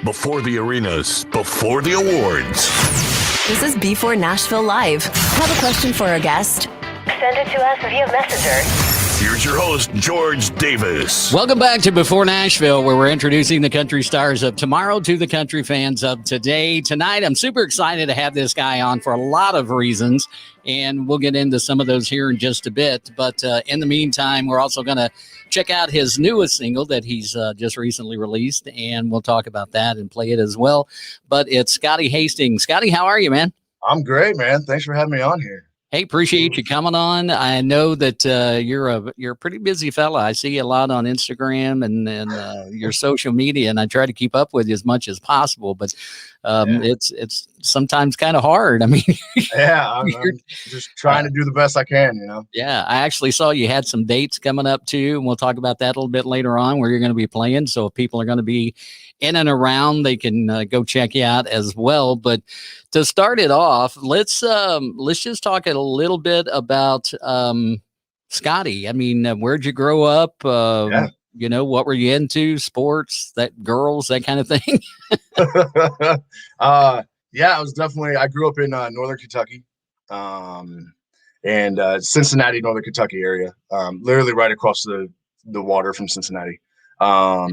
Before the arenas, before the awards. This is b4Nashville Live. Have a question for our guest? Send it to us via Messenger. Here's your host, George Davis. Welcome back to Before Nashville, where we're introducing the country stars of tomorrow to the country fans of today. Tonight, I'm super excited to have this guy on for a lot of reasons, and we'll get into some of those here in just a bit. But in the meantime, we're also going to check out his newest single that he's just recently released, and we'll talk about that and play it as well. But it's Scotty Hasting. Scotty, how are you, man? I'm great, man. Thanks for having me on here. Hey, appreciate you coming on. I know that you're a pretty busy fella. I see you a lot on Instagram and your social media, and I try to keep up with you as much as possible. But it's sometimes kind of hard. I mean, I'm just trying to do the best I can, you know. Yeah, I actually saw you had some dates coming up too, and we'll talk about that a little bit later on where you're going to be playing. So if people are going to be in and around, they can go check you out as well. But to start it off, let's just talk a little bit about Scotty. I mean, where'd you grow up? You know, what were you into? Sports, girls, that kind of thing. I grew up in Northern Kentucky, and Cincinnati, Northern Kentucky area, literally right across the water from Cincinnati. I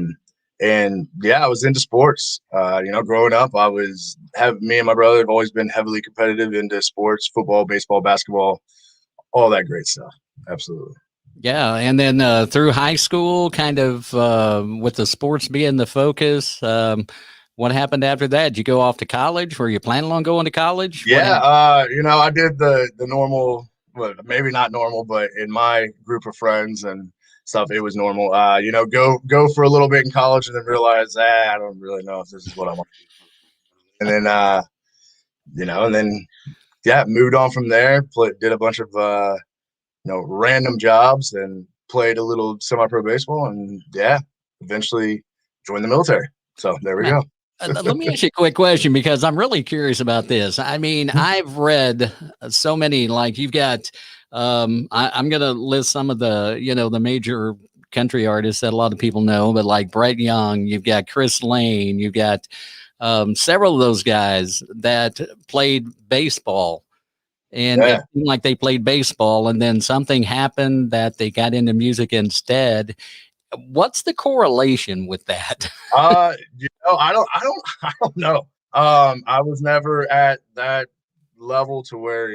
was into sports. Growing up, me and my brother have always been heavily competitive into sports, football, baseball, basketball, all that great stuff. Absolutely. Yeah. And then through high school, kind of with the sports being the focus, what happened after that? Did you go off to college? Were you planning on going to college? Yeah. I did the normal, well, maybe not normal, but in my group of friends and stuff, it was normal. Go for a little bit in college and then realize, I don't really know if this is what I want to do. And then, moved on from there, did a bunch of, random jobs and played a little semi-pro baseball and eventually joined the military. So there we go. Let me ask you a quick question because I'm really curious about this. I mean, I've read so many, like you've got, I'm going to list some of the, the major country artists that a lot of people know, but like Brett Young, you've got Chris Lane, you've got several of those guys that played baseball. And it seemed like they played baseball and then something happened that they got into music instead. What's the correlation with that? I don't know. I was never at that level to where,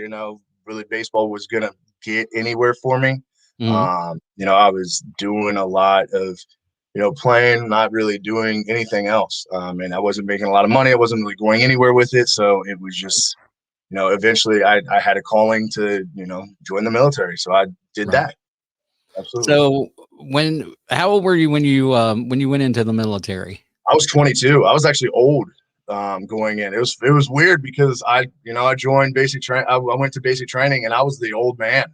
really baseball was going to get anywhere for me. Mm-hmm. I was doing a lot of, playing, not really doing anything else. And I wasn't making a lot of money. I wasn't really going anywhere with it. So it was just, eventually I had a calling to, join the military. So I did that. Absolutely. So how old were you when you went into the military? I was 22. I was actually old going in. It was weird because I joined basic training. I went to basic training and I was the old man,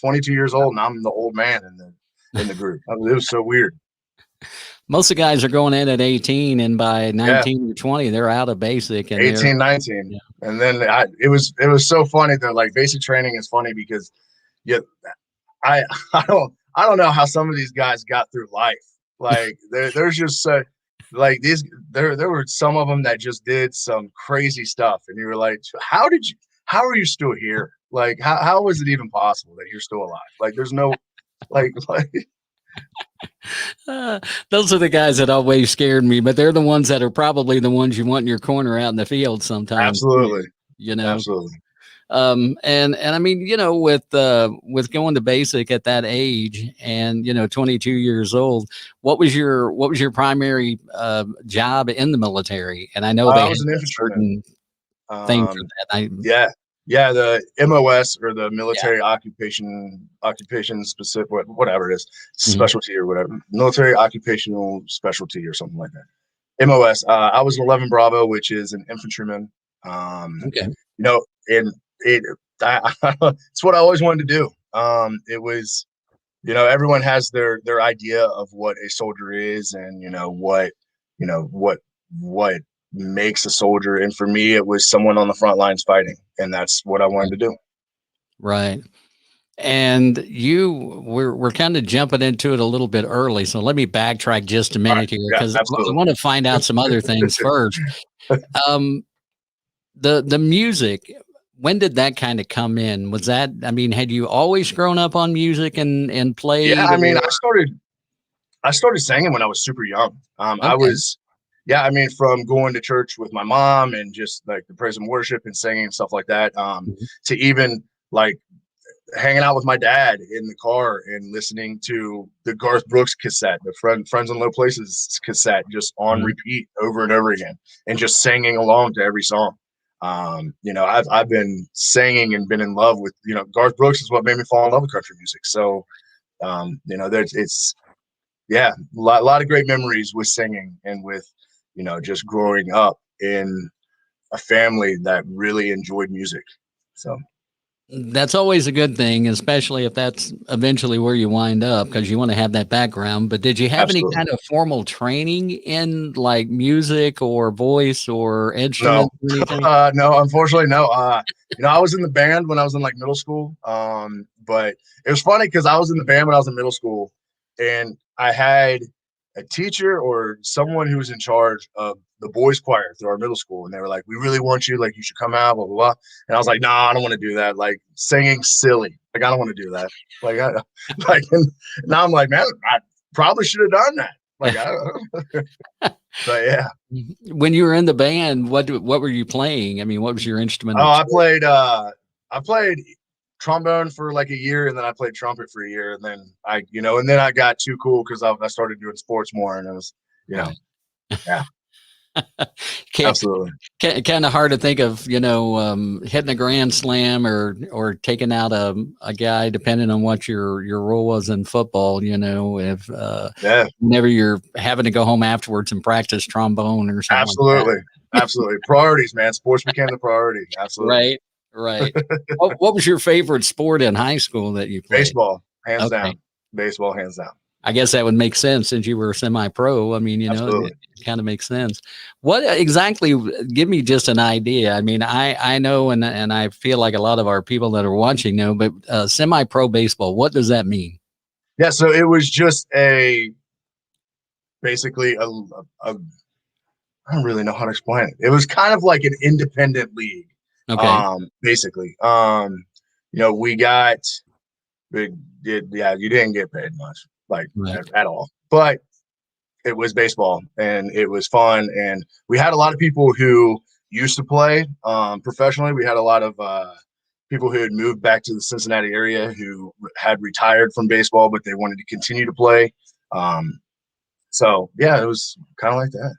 22 years old and I'm the old man in the group. It was so weird. Most of the guys are going in at 18 and by 19 or 20, they're out of basic. And 18, 19. Yeah. And then it was so funny that like basic training is funny because I don't know how some of these guys got through life. Like there's just like these, there were some of them that just did some crazy stuff. And you were like, how are you still here? Like, how is it even possible that you're still alive? Like, there's no, like, those are the guys that always scared me, but they're the ones that are probably the ones you want in your corner out in the field sometimes. Absolutely. Absolutely. And I mean, with going to basic at that age and, 22 years old, what was your primary job in the military? And I know I was an infantryman. Thing for that. The MOS or the military occupation specific, whatever it is, specialty or whatever, military occupational specialty or something like that. MOS. I was an 11 Bravo, which is an infantryman. And it's what I always wanted to do. It was, everyone has their idea of what a soldier is and, what makes a soldier. And for me, it was someone on the front lines fighting. And that's what I wanted to do. Right. And we're kind of jumping into it a little bit early, so let me backtrack just a All right. minute here Yeah, because I absolutely. want to find out some other things first. Um, the music, when did that kind of come in? Was that, I mean, had you always grown up on music and Yeah, played? I mean, Or, I started singing when I was super young. I okay, was, yeah, I mean, from going to church with my mom and just like the praise and worship and singing and stuff like that, mhm, to even like hanging out with my dad in the car and listening to the Garth Brooks cassette, the Friends in Low Places cassette, just on mhm. repeat over and over again, and just singing along to every song. I've been singing and been in love with, Garth Brooks is what made me fall in love with country music. So, there's it's yeah, lot of great memories with singing and with, just growing up in a family that really enjoyed music. So That's always a good thing, especially if that's eventually where you wind up, because you want to have that background. But did you have any absolutely. kind of formal training in like music or voice or No, instruments or anything? no, unfortunately, no. I was in the band when I was in like middle school. But it was funny because I was in the band when I was in middle school, and I had a teacher or someone who was in charge of the boys choir through our middle school, and they were like, "We really want you. Like, you should come out." Blah blah blah. And I was like, "Nah, I don't want to do that. Like, singing silly. Like, I don't want to do that. Like, and now I'm like, man, I probably should have done that. Like, I don't know." But yeah. When you were in the band, what were you playing? I mean, what was your instrument Oh, of choice? I played trombone for like a year, and then I played trumpet for a year, and then and then I got too cool because I started doing sports more, and it was, Right. yeah, Can't, absolutely, kind of hard to think of, hitting a grand slam or taking out a guy, depending on what your role was in football. If yeah, whenever you're having to go home afterwards and practice trombone or something like that. absolutely, absolutely. Priorities, man. Sports became the priority. Absolutely. Right, right. What was your favorite sport in high school that you played? Baseball, hands Okay. down. Baseball, hands down. I guess that would make sense since you were semi-pro. I mean, it Absolutely. kind of makes sense. What exactly? Give me just an idea. I mean, I know, and I feel like a lot of our people that are watching know, but semi-pro baseball. What does that mean? Yeah. So it was just basically I don't really know how to explain it. It was kind of like an independent league, Okay. basically. We yeah, you didn't get paid much, like Right. at all, but it was baseball and it was fun. And we had a lot of people who used to play professionally. We had a lot of people who had moved back to the Cincinnati area who had retired from baseball, but they wanted to continue to play. So yeah, it was kind of like that.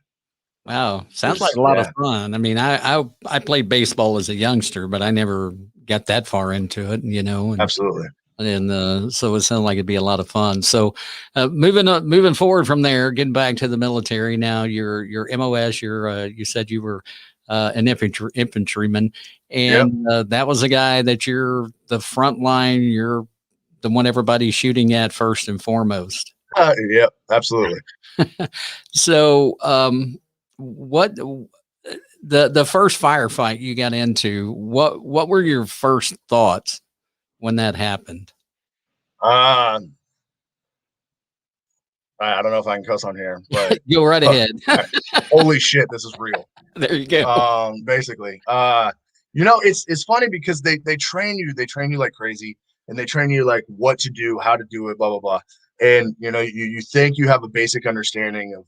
Wow. It Sounds like was, a lot of yeah, fun. I mean, I played baseball as a youngster, but I never got that far into it, absolutely. and so it sounded like it'd be a lot of fun. So, moving forward from there, getting back to the military now, your MOS, you said you were an infantryman, Yep. and that was a guy that you're the front line, you're the one everybody's shooting at first and foremost. Yep. Absolutely. So, what the first firefight you got into? What were your first thoughts when that happened? Uh, I don't know if I can cuss on here, but Go right ahead. holy shit, this is real. There you go. Basically, it's funny because they train you like crazy, and they train you like what to do, how to do it, blah blah blah. And you think you have a basic understanding of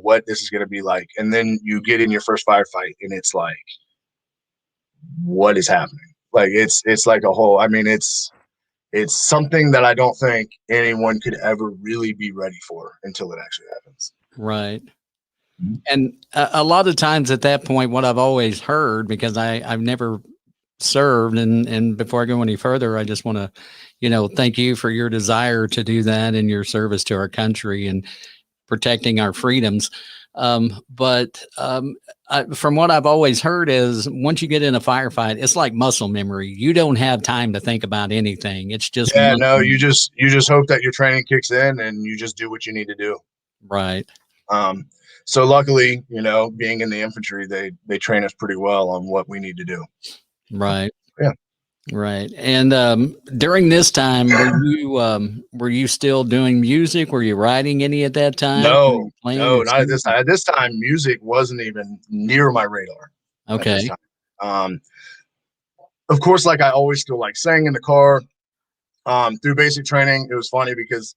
what this is going to be like, and then you get in your first firefight, and it's like, what is happening? Like it's like a whole. I mean, it's something that I don't think anyone could ever really be ready for until it actually happens. Right. And a lot of times at that point, what I've always heard, because I've never served, and before I go any further, I just want to, thank you for your desire to do that and your service to our country and protecting our freedoms. From what I've always heard is once you get in a firefight, it's like muscle memory. You don't have time to think about anything. It's just Yeah, muscle no, you memory. just hope that your training kicks in and you just do what you need to do. Right. Um, so luckily, being in the infantry, they train us pretty well on what we need to do. Right. Yeah. Right. And during this time, were you still doing music? Were you writing any at that time? Were No, you playing no, or not at singing? this time. At this time, music wasn't even near my radar at this Okay. time. Um, of course, like I always still like sang in the car. Through basic training, it was funny because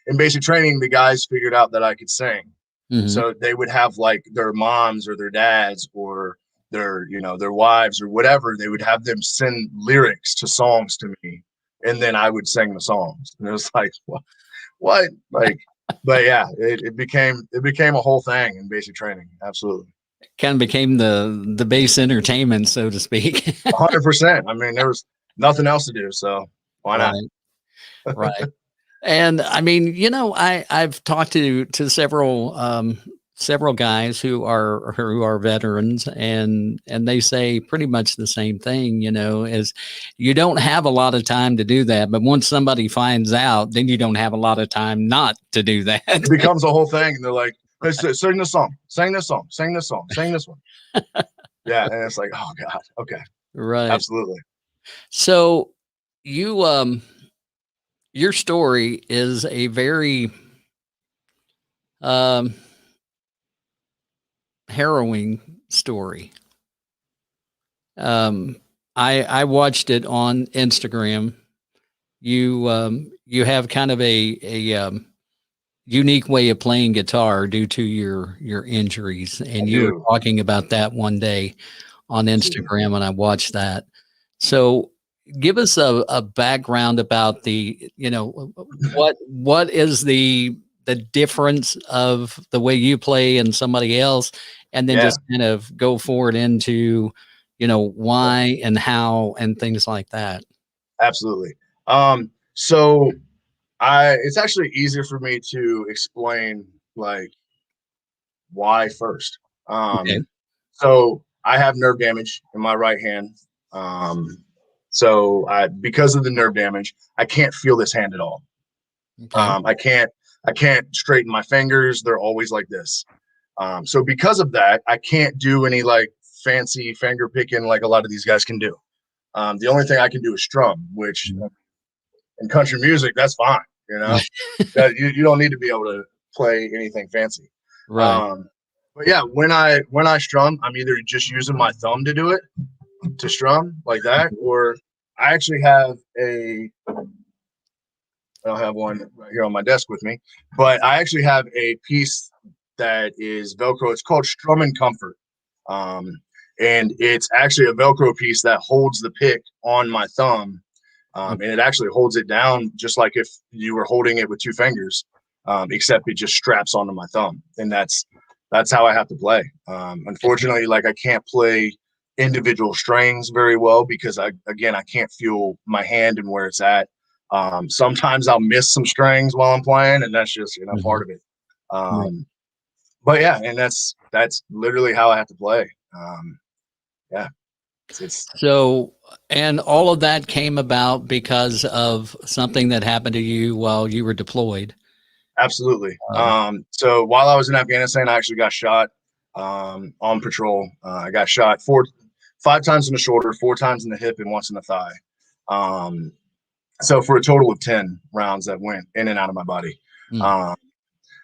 in basic training, the guys figured out that I could sing. Hmm. So they would have like their moms or their dads or their, you know, their wives or whatever. They would have them send lyrics to songs to me, and then I would sing the songs. And it was like, what? Like, but yeah, it became a whole thing in basic training. Absolutely, Kind of became the base entertainment, so to speak. 100%. I mean, there was nothing else to do, so why not? Right. Right. And I mean, I've talked to several guys who are veterans, and they say pretty much the same thing, is you don't have a lot of time to do that, but once somebody finds out, then you don't have a lot of time not to do that. It becomes a whole thing, and they're like, "Hey, sing this song, sing this song, sing this song, sing this one." Yeah, and it's like, oh god, okay, Right. absolutely. So you your story is a very um harrowing story. Um, I watched it on Instagram. You have kind of a unique way of playing guitar due to your injuries, I and you were do. talking about that one day on Absolutely. Instagram, and I watched that. So, give us a background about what is the difference of the way you play and somebody else, and then Yeah, just kind of go forward into why and how and things like that. absolutely. So I it's actually easier for me to explain like why first. Okay. So I have nerve damage in my right hand. Um, so because of the nerve damage, I can't feel this hand at all. Okay. I can't straighten my fingers. They're always like this. So because of that, I can't do any like fancy finger picking like a lot of these guys can do. The only thing I can do is strum, which Mhm. in country music, that's fine. You know, that you don't need to be able to play anything fancy. Right. Um, but yeah, when I strum, I'm either just using my thumb to do it to strum like that, or I actually have I don't have one right here on my desk with me, but I actually have a piece that is Velcro. It's called Strumming Comfort. Um, and it's actually a Velcro piece that holds the pick on my thumb. And it actually holds it down just like if you were holding it with two fingers, except it just straps onto my thumb. And that's how I have to play. Unfortunately, like I can't play individual strings very well because I can't feel my hand and where it's at. Sometimes I'll miss some strings while I'm playing, and that's just part Mhm. of it. Right. But yeah, and that's literally how I have to play. Yeah, it's So, and all of that came about because of something that happened to you while you were deployed. absolutely. Um, So while I was in Afghanistan, I actually got shot on patrol. I got shot 5 times in the shoulder, 4 times in the hip, and once in the thigh. Um, so for a total of 10 rounds that went in and out of my body. mm, Um,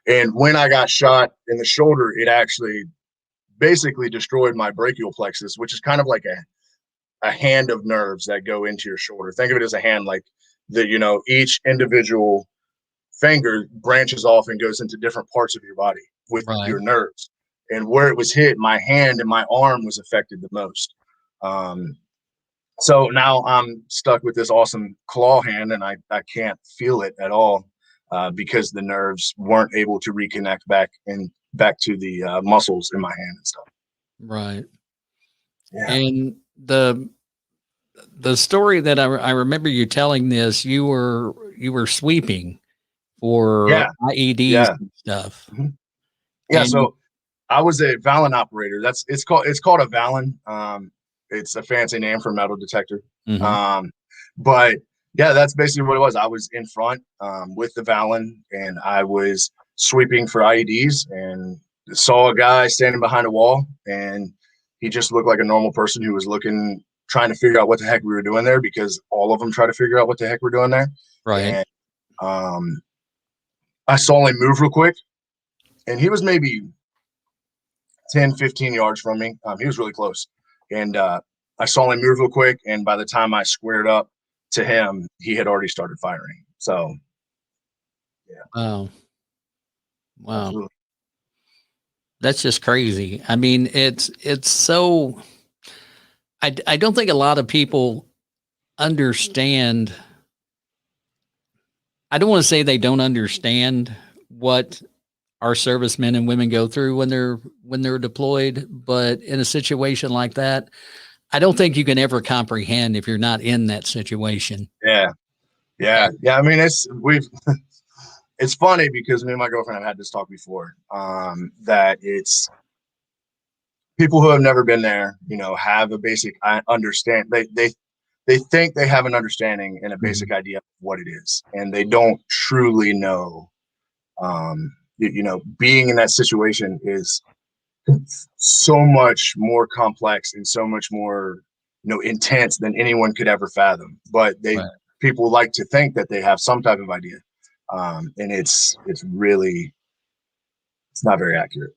and when I got shot in the shoulder, it actually basically destroyed my brachial plexus, which is kind of like a hand of nerves that go into your shoulder. Think of it as a hand, like each individual finger branches off and goes into different parts of your body with right. your nerves. And where it was hit, my hand and my arm was affected the most. Um, so now I'm stuck with this awesome claw hand, and I can't feel it at all because the nerves weren't able to reconnect back to the muscles in my hand and stuff. Right. Yeah, And the story that I remember you telling this, you were sweeping for yeah, IEDs yeah. and stuff. Mhm. Yeah, And so I was a Valen operator. It's called a Valen. It's a fancy name for metal detector. mhm, Um, but yeah, that's basically what it was. I was in front with the Valen, and I was sweeping for IEDs, and saw a guy standing behind a wall, and he just looked like a normal person who was looking trying to figure out what the heck we were doing there, because all of them try to figure out what the heck we're doing there. Right. And I saw him move real quick, and he was maybe 10, 15 yards from me. He was really close. And I saw him move real quick, and by the time I squared up to him, he had already started firing. So, yeah. Wow. Wow. Absolutely. That's just crazy. I mean, it's so, I don't think a lot of people understand. I don't want to say they don't understand what our servicemen and women go through when they're deployed, but in a situation like that, I don't think you can ever comprehend if you're not in that situation. Yeah. I mean, it's funny because me and my girlfriend have had this talk before, that it's people who have never been there, have a basic understand. They think they have an understanding and a basic idea of what it is, and they don't truly know. Being in that situation is so much more complex and so much more, intense than anyone could ever fathom. But people like to think that they have some type of idea. And it's not very accurate.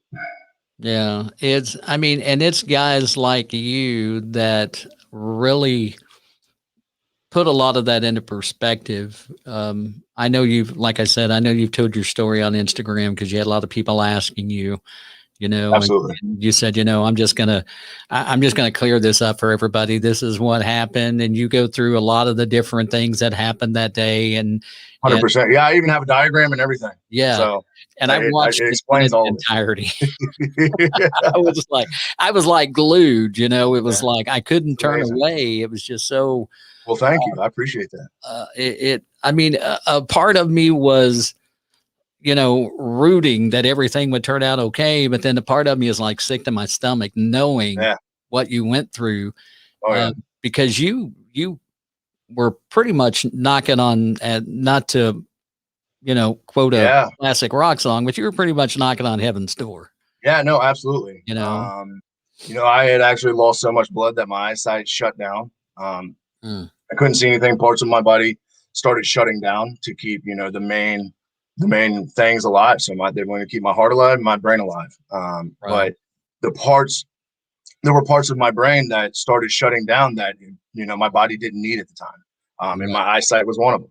Yeah, it's guys like you that really put a lot of that into perspective. I know like I said, I know you've told your story on Instagram because you had a lot of people asking you, Absolutely. and you said, I'm just going to clear this up for everybody. This is what happened. And you go through a lot of the different things that happened that day. And 100%. Yeah. I even have a diagram and everything. Yeah. So, and I watched it explains all in entirety. I was like glued, it was like, I couldn't turn away. It was just so. Well, thank you. I appreciate that. A part of me was, rooting that everything would turn out okay. But then the part of me is like sick to my stomach, knowing what you went through. Oh, yeah. Because you were pretty much knocking on, not to, quote a classic rock song, but you were pretty much knocking on heaven's door. Yeah, no, absolutely. I had actually lost so much blood that my eyesight shut down. I couldn't see anything. Parts of my body started shutting down to keep, the main things alive. So they wanted to keep my heart alive, my brain alive. But there were parts of my brain that started shutting down that, my body didn't need at the time. And my eyesight was one of them.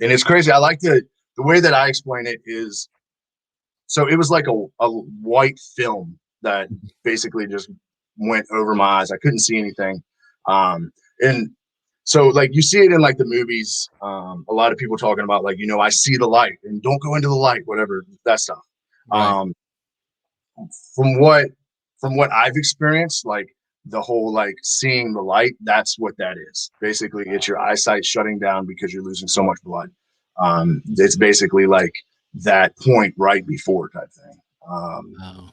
And it's crazy. I like the way that I explain it is, so it was like a white film that basically just went over my eyes. I couldn't see anything. And so like you see it in like the movies, a lot of people talking about like, I see the light and don't go into the light, whatever, that stuff. Right. From what I've experienced, like the whole like seeing the light, that's what that is. Basically, it's your eyesight shutting down because you're losing so much blood. It's basically like that point right before type thing.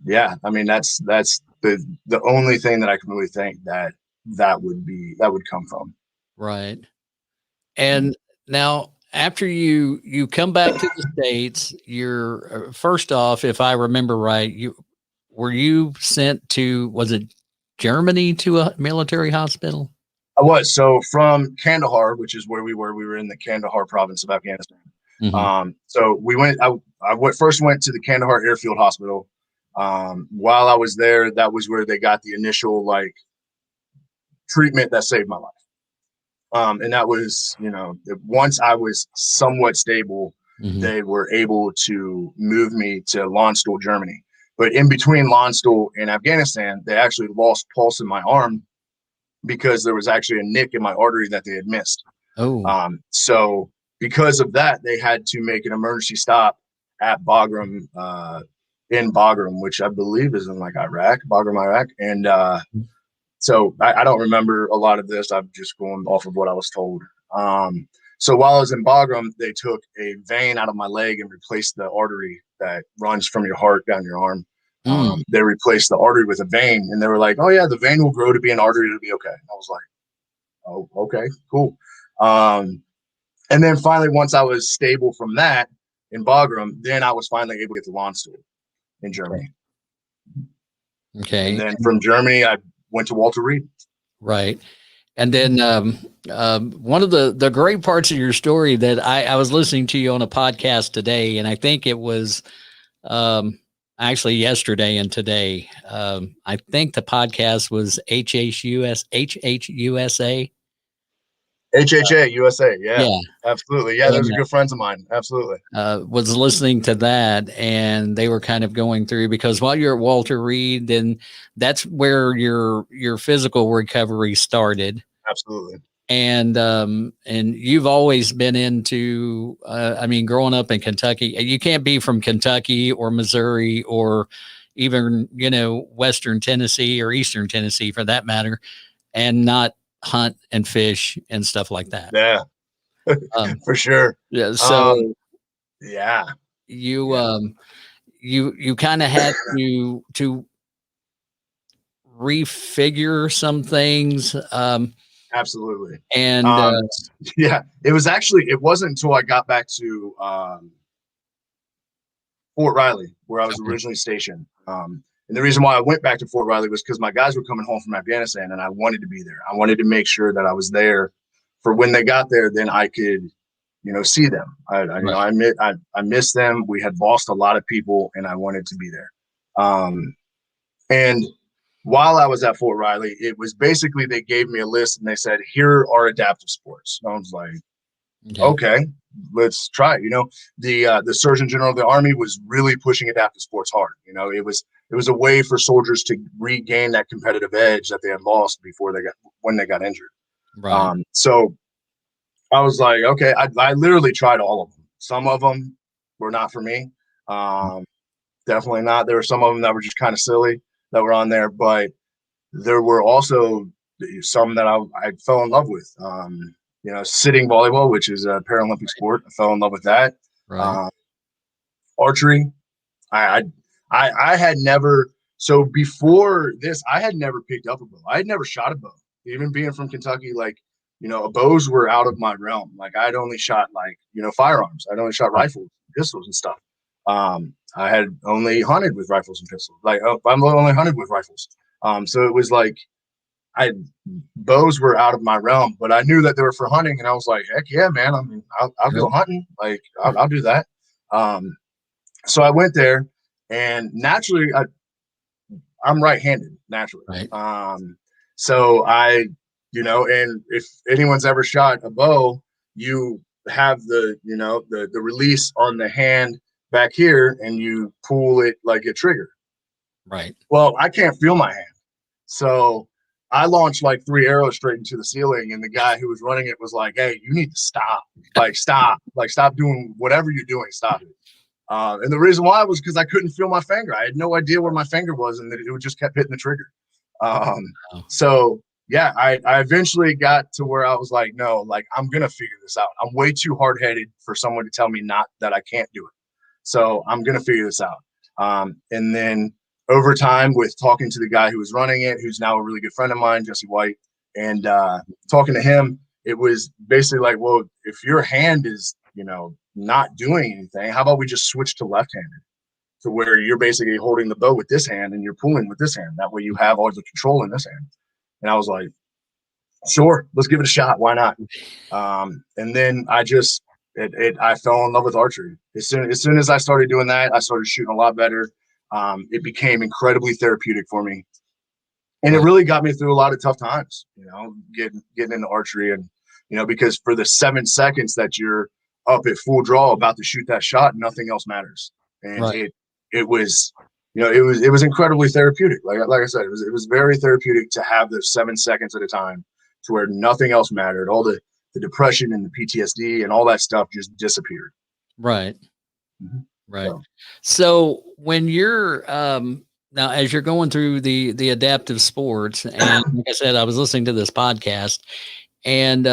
Yeah, I mean that's the only thing that I can really think that would come from. Right. And now after you come back to the States, you're first off, if I remember right, were you sent to, was it Germany, to a military hospital? I was. So from Kandahar, which is where we were in the Kandahar province of Afghanistan. Mm-hmm. So we went, I first went to the Kandahar Airfield Hospital. While I was there, that was where they got the initial like treatment that saved my life. And that was, once I was somewhat stable, they were able to move me to Landstuhl, Germany. But in between Landstuhl and Afghanistan, they actually lost pulse in my arm because there was actually a nick in my artery that they had missed. Oh. So because of that, they had to make an emergency stop at Bagram, in Bagram, which I believe is in like Bagram, Iraq. And so I don't remember a lot of this. I'm just going off of what I was told. So while I was in Bagram, they took a vein out of my leg and replaced the artery that runs from your heart down your arm. They replaced the artery with a vein, and they were like, "Oh yeah, the vein will grow to be an artery. It'll be okay." I was like, "Oh, okay, cool." And then finally, once I was stable from that in Bagram, then I was finally able to get to Landstuhl in Germany. Okay. And then from Germany, I went to Walter Reed. Right. And then one of the great parts of your story that I was listening to you on a podcast today, and I think it was actually yesterday and today. I think the podcast was HHUSA. HHA USA. Yeah, Yeah. absolutely. Yeah, those are good friends of mine. Absolutely. Was listening to that, and they were kind of going through, because while you're at Walter Reed, then that's where your physical recovery started. Absolutely. And you've always been into, I mean, growing up in Kentucky, you can't be from Kentucky or Missouri or even, Western Tennessee or Eastern Tennessee for that matter, and not hunt and fish and stuff like that. Yeah, for sure. Yeah. So yeah, you kind of had to refigure some things. absolutely. And yeah, it wasn't until I got back to Fort Riley, where I was originally stationed. And the reason why I went back to Fort Riley was because my guys were coming home from Afghanistan, and I wanted to be there. I wanted to make sure that I was there for when they got there. Then I could, see them. I missed them. We had lost a lot of people, and I wanted to be there. And while I was at Fort Riley, it was basically they gave me a list and they said, "Here are adaptive sports." And I was like, okay, let's try it. The Surgeon General of the Army was really pushing adaptive sports hard. It was a way for soldiers to regain that competitive edge that they had lost when they got injured. Right. So I was like, okay, I literally tried all of them. Some of them were not for me. Definitely not. There were some of them that were just kind of silly that were on there, but there were also some that I fell in love with. Sitting volleyball, which is a Paralympic sport. I fell in love with that. Right. Archery. I had never, so before this, I had never picked up a bow. I had never shot a bow. Even being from Kentucky, bows were out of my realm. I'd only shot firearms. I'd only shot rifles, pistols and stuff. I had only hunted with rifles and pistols. I'm only hunted with rifles. So it was bows were out of my realm, but I knew that they were for hunting, and I was like, heck yeah, man. I mean, I'll go hunting. I'll do that. So I went there, and naturally, I'm right-handed naturally. Right. So and if anyone's ever shot a bow, you have the release on the hand back here, and you pull it like a trigger. Right. Well, I can't feel my hand. So I launched 3 arrows straight into the ceiling, and the guy who was running it was like, "Hey, you need to stop. Stop doing whatever you're doing. Stop it." And the reason why was because I couldn't feel my finger. I had no idea where my finger was, and that it just kept hitting the trigger. So yeah, I eventually got to where I was like, no, I'm gonna figure this out. I'm way too hard-headed for someone to tell me that I can't do it. So I'm gonna figure this out. And then over time, with talking to the guy who was running it, who's now a really good friend of mine, Jesse White, and talking to him, it was basically well, if your hand is, not doing anything, how about we just switch to left-handed, to where you're basically holding the bow with this hand and you're pulling with this hand. That way you have all the control in this hand. And I was like, sure, let's give it a shot. Why not? And then I fell in love with archery. As soon as I started doing that, I started shooting a lot better. It became incredibly therapeutic for me. And it really got me through a lot of tough times, getting into archery. And, because for the 7 seconds that you're up at full draw about to shoot that shot, nothing else matters. And it was, it was incredibly therapeutic. Like I said, it was very therapeutic to have those 7 seconds at a time to where nothing else mattered. All the depression and the PTSD and all that stuff just disappeared. Right. Mm-hmm. Right. So when you're now, as you're going through the adaptive sports, and like I said, I was listening to this podcast, and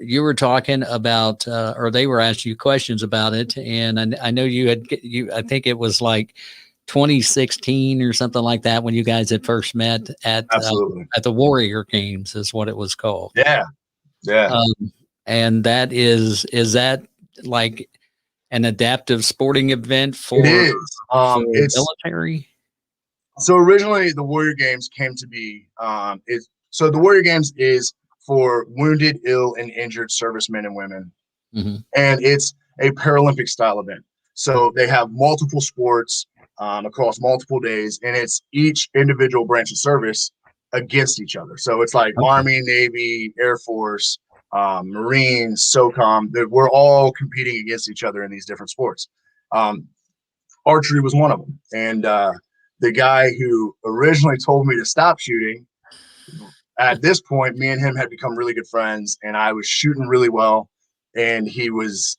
you were talking about, or they were asking you questions about it, and I know I think it was 2016 or something like that when you guys had first met at the Warrior Games, is what it was called. Yeah. And that is that an adaptive sporting event for it's military? So originally the Warrior Games came to be, So the Warrior Games is for wounded, ill, and injured servicemen and women. Mm-hmm. And it's a Paralympic style event. So they have multiple sports across multiple days, and it's each individual branch of service against each other. So it's like Okay. Army, Navy, Air Force, Marines, SOCOM. We're all competing against each other in these different sports. Archery was one of them. And the guy who originally told me to stop shooting, at this point, me and him had become really good friends, and I was shooting really well. And he was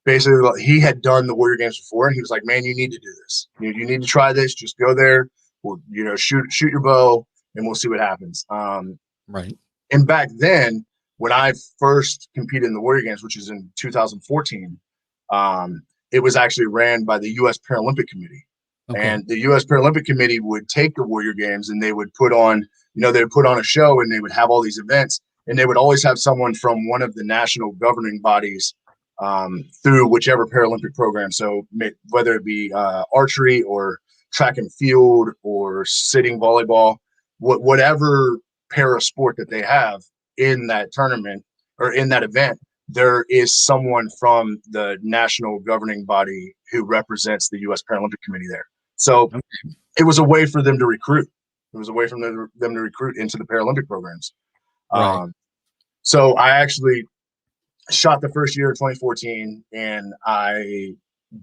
basically, he had done the Warrior Games before, and he was like, man, you need to do this. You need to try this. Just go there. We'll, shoot your bow, and we'll see what happens. Right. And back then, when I first competed in the Warrior Games, which is in 2014, it was actually ran by the U.S. Paralympic Committee. Okay. And the U.S. Paralympic Committee would take the Warrior Games, and they would put on, they would put on a show, and they would have all these events, and they would always have someone from one of the national governing bodies through whichever Paralympic program. So whether it be archery or track and field or sitting volleyball, whatever para sport that they have in that tournament or in that event, there is someone from the national governing body who represents the U.S. Paralympic Committee there. So it was a way for them to recruit. It was a way for them to recruit into the Paralympic programs. Right. So I actually shot the first year in 2014, and I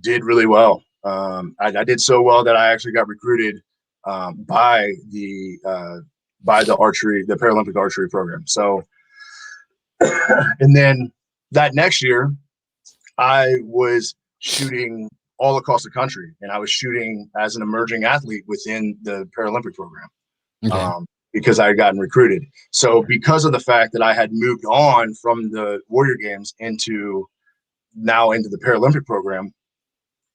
did really well. I did so well that I actually got recruited by the archery, the Paralympic archery program. So, and then that next year, I was shooting all across the country, and I was shooting as an emerging athlete within the Paralympic program. Okay. Because I had gotten recruited. So because of the fact that I had moved on from the Warrior Games into the Paralympic program,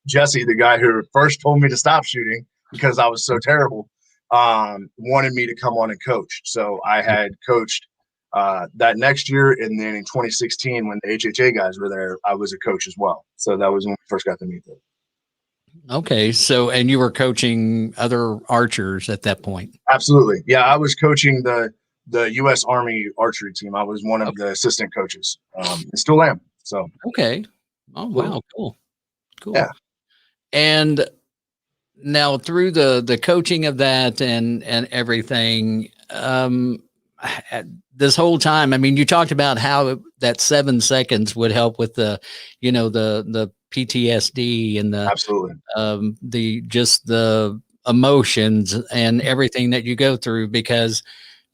Jesse, the guy who first told me to stop shooting because I was so terrible, wanted me to come on and coach. So I had coached that next year. And then in 2016, when the HHA guys were there, I was a coach as well. So that was when we first got to meet them. Okay. So, and you were coaching other archers at that point? Absolutely. Yeah. I was coaching the U.S. Army archery team. I was one of the assistant coaches and still am. So. Okay. Oh, wow. Cool. Yeah. And now through the coaching of that and everything, this whole time, I mean, you talked about how that 7 seconds would help with the PTSD and absolutely the emotions and everything that you go through, because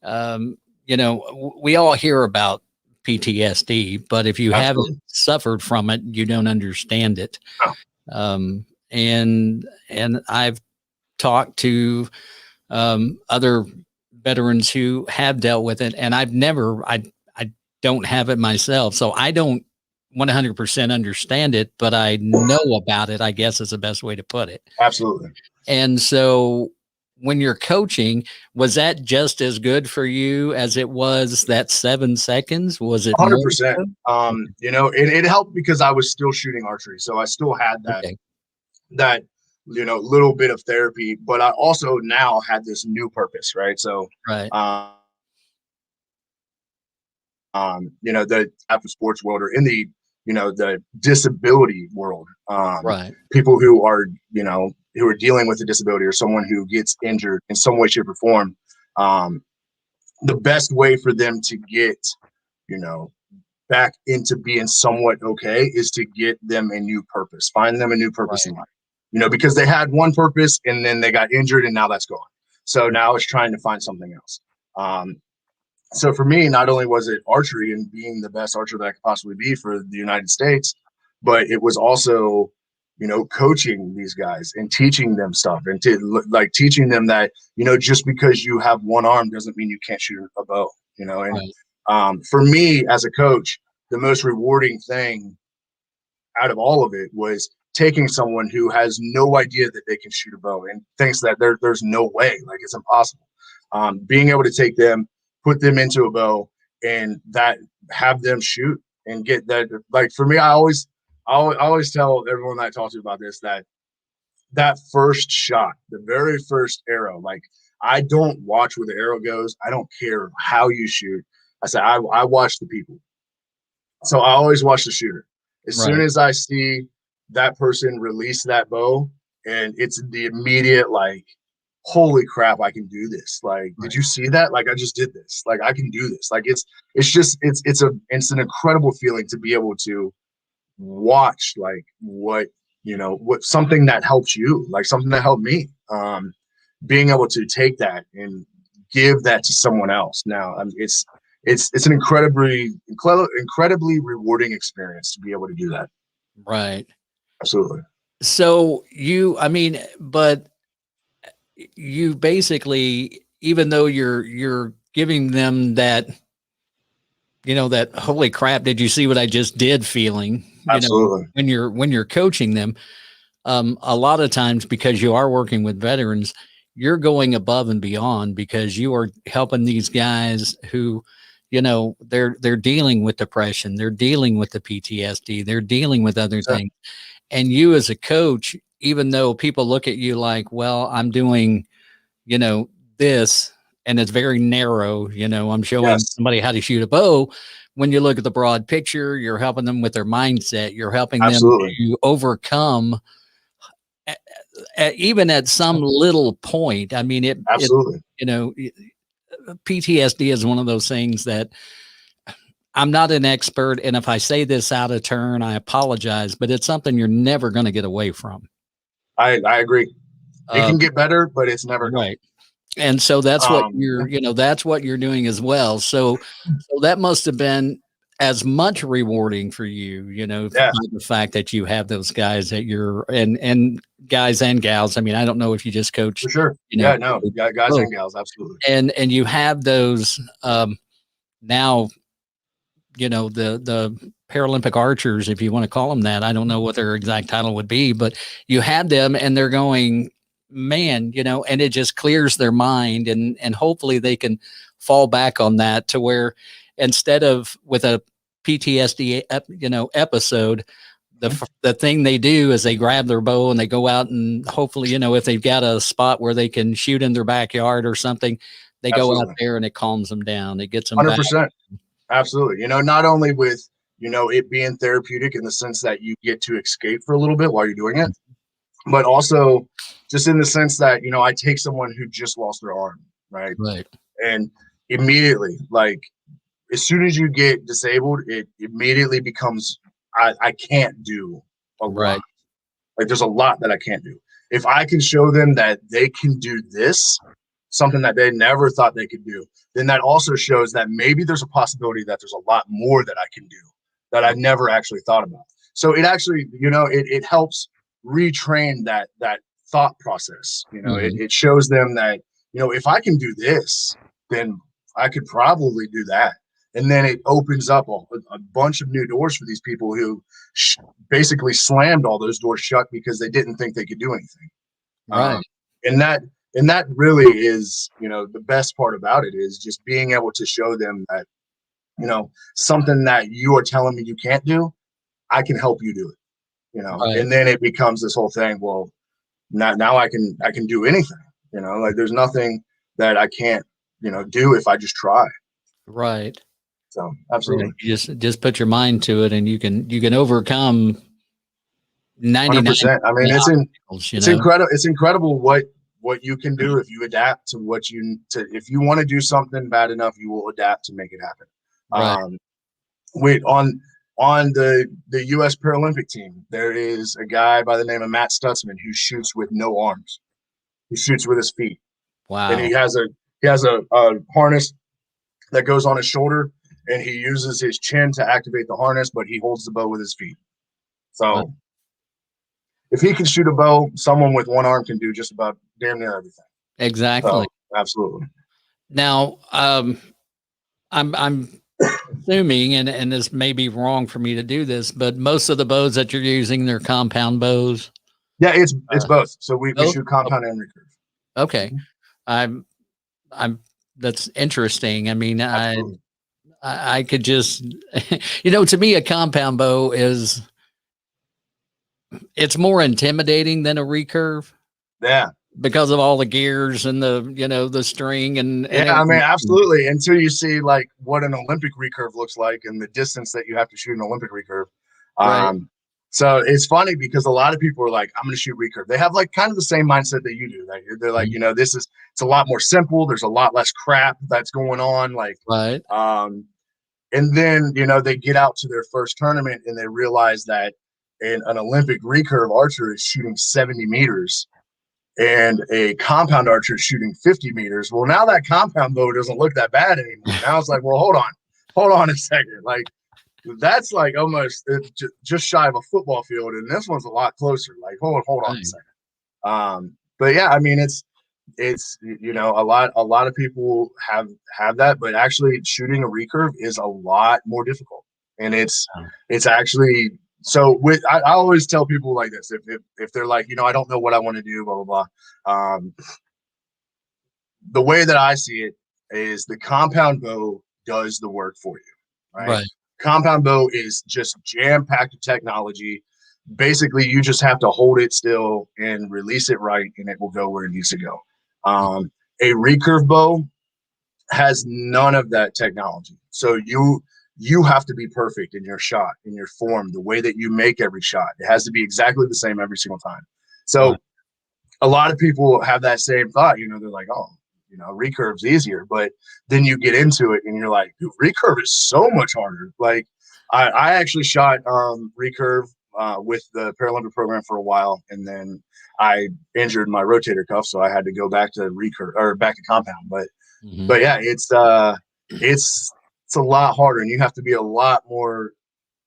we all hear about PTSD, but if you haven't suffered from it, you don't understand it. Oh. And I've talked to other veterans who have dealt with it, and I don't have it myself, so I don't 100% understand it, but I know about it, I guess is the best way to put it. Absolutely. And so when you're coaching, was that just as good for you as it was that 7 seconds? Was it 100%? It helped because I was still shooting archery, so I still had that little bit of therapy, but I also now had this new purpose, right? So, right. The after sports world, or in the the disability world, right. People who are who are dealing with a disability, or someone who gets injured in some way, shape, or form, the best way for them to get back into being somewhat okay is to get them a new purpose, find them a new purpose in life, because they had one purpose and then they got injured and now that's gone. So now it's trying to find something else. So for me, not only was it archery and being the best archer that I could possibly be for the United States, but it was also, coaching these guys and teaching them stuff, and teaching them that, just because you have one arm doesn't mean you can't shoot a bow, and for me as a coach, the most rewarding thing out of all of it was taking someone who has no idea that they can shoot a bow and thinks that there's no way, like it's impossible. Being able to take them, put them into a bow, and have them shoot and get that. Like for me, I always tell everyone that I talk to about this, that first shot, the very first arrow, like I don't watch where the arrow goes. I don't care how you shoot. I said, I watch the people. So I always watch the shooter. As soon as I see that person release that bow, and it's the immediate like, holy crap, I can do this. Like, did you see that? Like, I just did this. Like, I can do this. Like, it's an incredible feeling to be able to watch like what something that helps you, like something that helped me. Being able to take that and give that to someone else. Now, it's an incredibly rewarding experience to be able to do that. Right. Absolutely. So but you basically, even though you're giving them that, that holy crap, did you see what I just did feeling, Absolutely. when you're coaching them, a lot of times, because you are working with veterans, you're going above and beyond, because you are helping these guys who, they're dealing with depression, they're dealing with the PTSD, they're dealing with other things. And you as a coach, even though people look at you like, well, I'm doing, this, and it's very narrow, I'm showing somebody how to shoot a bow. When you look at the broad picture, you're helping them with their mindset. You're helping them to overcome, even at some little point. I mean, Absolutely. PTSD is one of those things that I'm not an expert. And if I say this out of turn, I apologize, but it's something you're never going to get away from. I agree. It can get better, but it's never right. And so that's what that's what you're doing as well. So that must have been as much rewarding for you, the fact that you have those guys that you're and guys and gals. I mean, I don't know if you just coach. For sure. Guys and gals. Absolutely. And you have those now, the Paralympic archers, if you want to call them that. I don't know what their exact title would be, but you have them and they're going, man, and it just clears their mind, and hopefully they can fall back on that, to where instead of with a PTSD, episode, the thing they do is they grab their bow and they go out, and hopefully, if they've got a spot where they can shoot in their backyard or something, they go out there and it calms them down. It gets them 100%. back. Absolutely. Not only with, it being therapeutic in the sense that you get to escape for a little bit while you're doing it, but also just in the sense that, I take someone who just lost their arm, right? And immediately, like, as soon as you get disabled, it immediately becomes, I can't do a lot. Like, there's a lot that I can't do. If I can show them that they can do this, something that they never thought they could do, then that also shows that maybe there's a possibility that there's a lot more that I can do that I never actually thought about. So it actually, it helps retrain that thought process. It shows them that, if I can do this, then I could probably do that. And then it opens up a bunch of new doors for these people who basically slammed all those doors shut because they didn't think they could do anything. And that really is, the best part about it is just being able to show them that, something that you are telling me you can't do, I can help you do it, and then it becomes this whole thing. Well, now I can do anything, like there's nothing that I can't, do if I just try. Right. So absolutely. You just put your mind to it, and you can overcome 99%. I mean, it's incredible. It's incredible what you can do if you adapt to if you want to do something bad enough, you will adapt to make it happen. On the U.S. Paralympic team, there is a guy by the name of Matt Stutzman who shoots with no arms. He shoots with his feet. Wow. And he has a harness that goes on his shoulder, and he uses his chin to activate the harness, but he holds the bow with his feet. So if he can shoot a bow, someone with one arm can do just about damn near everything. Exactly. So, absolutely. Now, I'm assuming, and this may be wrong for me to do this, but most of the bows that you're using, they're compound bows. Yeah, it's both. So we shoot compound and recurve. Okay. That's interesting. I mean, absolutely. I could just, to me, a compound bow it's more intimidating than a recurve. Yeah. because of all the gears and the string and Yeah, I mean, everything. absolutely. Until you see like what an Olympic recurve looks like and the distance that you have to shoot an Olympic recurve. Right. So it's funny because a lot of people are like, I'm going to shoot recurve. They have like kind of the same mindset that you do. Like they're like, it's a lot more simple. There's a lot less crap that's going on. Like, Right. and then, they get out to their first tournament and they realize that in an Olympic recurve archer is shooting 70 meters and a compound archer is shooting 50 meters. Well, now that compound bow doesn't look that bad anymore. Now it's like, well, hold on a second. Like that's like almost just shy of a football field. And this one's a lot closer. Like, hold on a second. But yeah, I mean, it's a lot of people have that, but actually shooting a recurve is a lot more difficult, and it's actually so. I always tell people like this: if they're like, I don't know what I want to do, blah blah blah. The way that I see it is the compound bow does the work for you, right? Compound bow is just jam packed with technology. Basically, you just have to hold it still and release it right, and it will go where it needs to go. A recurve bow has none of that technology. So you have to be perfect in your shot, in your form, the way that you make every shot. It has to be exactly the same every single time. So a lot of people have that same thought, they're like, oh, recurve's easier. But then you get into it and you're like, dude, recurve is so much harder. Like I actually shot recurve with the Paralympic program for a while, and then I injured my rotator cuff, so I had to go back to recurve or back to compound. But yeah, it's a lot harder, and you have to be a lot more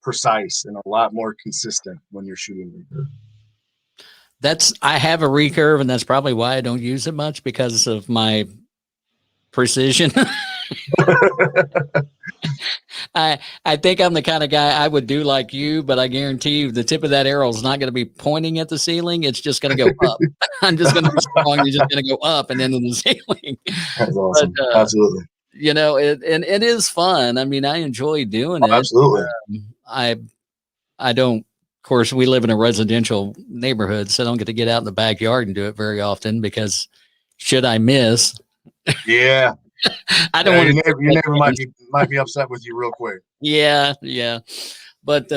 precise and a lot more consistent when you're shooting recurve. I have a recurve, and that's probably why I don't use it much, because of my precision. I think I'm the kind of guy I would do like you, but I guarantee you the tip of that arrow is not going to be pointing at the ceiling. It's just going to go up. I'm just going to be strong. You're just going to go up and into the ceiling. That's awesome. But, absolutely. It is fun. I mean, I enjoy doing it. Absolutely. I don't, of course, we live in a residential neighborhood, so I don't get to get out in the backyard and do it very often, because should I miss? Yeah. I don't want to. Your neighbor might be upset with you real quick. Yeah. But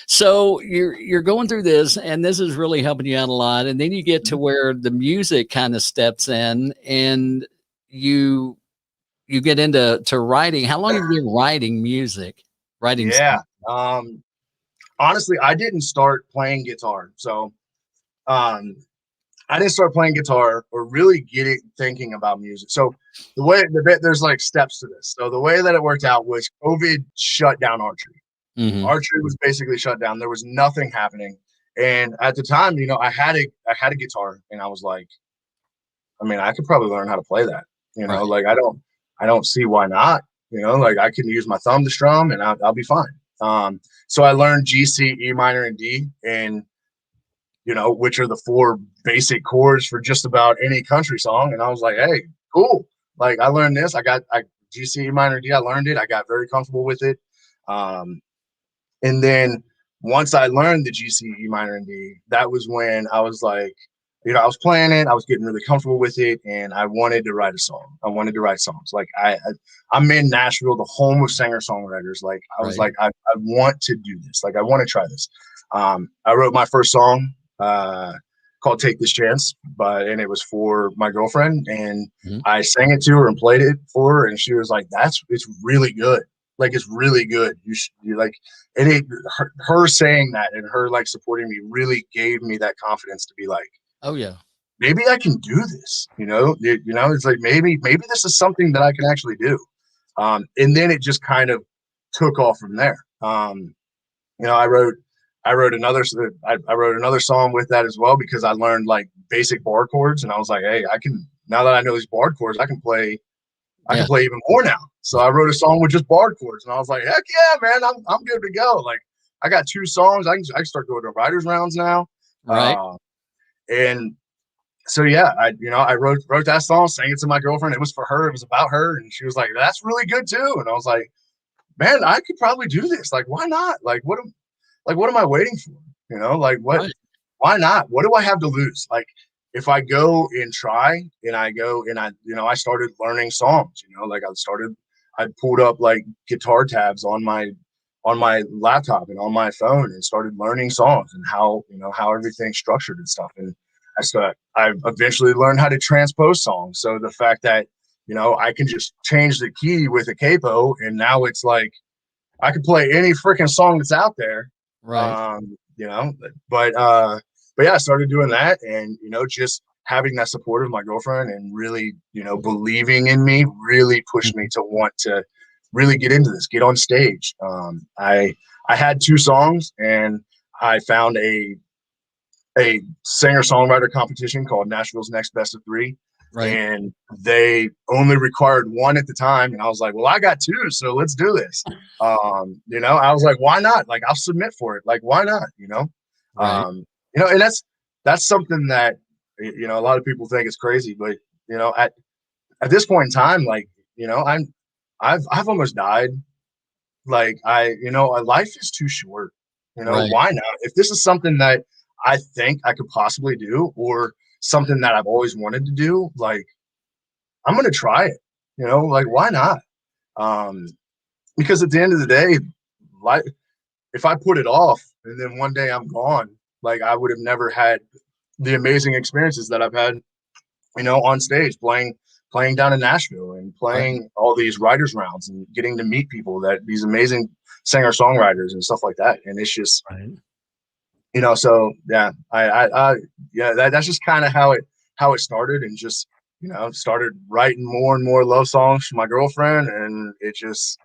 so you're going through this, and this is really helping you out a lot. And then you get to where the music kind of steps in, and you get into writing. How long have you been writing music? Yeah. Honestly, I didn't start playing guitar. So I didn't start playing guitar or really thinking about music. So there's like steps to this. So the way that it worked out was COVID shut down archery. Archery was basically shut down. There was nothing happening. And at the time, I had a guitar, and I was like, I mean, I could probably learn how to play that, like I don't see why not, like I can use my thumb to strum and I'll be fine. So I learned G, C, E minor, and D, and which are the four basic chords for just about any country song. And I was like, hey, cool. Like I learned this. I G, C, E minor, D. I learned it. I got very comfortable with it. And then once I learned the G, C, E minor, and D, that was when I was like, I was playing it. I was getting really comfortable with it, and I wanted to write a song. I wanted to write songs. Like I'm in Nashville, the home of singer-songwriters. Like I was like, I want to do this. Like I want to try this. I wrote my first song called "Take This Chance," and it was for my girlfriend, and I sang it to her and played it for her, and she was like, it's really good. Like it's really good. You like, and her saying that and her like supporting me really gave me that confidence to be like, oh yeah, maybe I can do this. It's like maybe this is something that I can actually do. And then it just kind of took off from there. I wrote another song with that as well, because I learned like basic bar chords, and I was like, hey, now that I know these bar chords, I can play even more now. So I wrote a song with just bar chords, and I was like, heck yeah, man, I'm good to go. Like I got 2 songs. I can start going to writers rounds now. Right. And so yeah, I wrote that song, sang it to my girlfriend. It was for her. It was about her, and she was like, that's really good too. And I was like, man, I could probably do this. Like, why not? Like, what am I waiting for? Like, what? Right. Why not? What do I have to lose? Like, if I go and try and I go and I started learning songs, like I pulled up like guitar tabs on my laptop and on my phone and started learning songs and how everything's structured and stuff. And I eventually learned how to transpose songs. So the fact that, I can just change the key with a capo, and now it's like I could play any freaking song that's out there. Right. But yeah, I started doing that, and just having that support of my girlfriend and really, believing in me really pushed me to want to really get into this, get on stage. I had 2 songs, and I found a singer-songwriter competition called Nashville's Next Best of 3. Right. And they only required 1 at the time. And I was like, well, I got 2, so let's do this. I was like, why not? Like, I'll submit for it. Like, why not? Right. And that's something that, a lot of people think is crazy, but, at this point in time, like, I've almost died. Like life is too short, Right. why not? If this is something that I think I could possibly do, or something that I've always wanted to do, like, I'm going to try it, like, why not? Because at the end of the day, like, if I put it off and then one day I'm gone, like, I would have never had the amazing experiences that I've had, on stage playing down in Nashville and playing all these writers rounds and getting to meet people, that these amazing singer songwriters and stuff like that. And it's just, so yeah, that's just kind of how it started, and just, started writing more and more love songs for my girlfriend. And it just,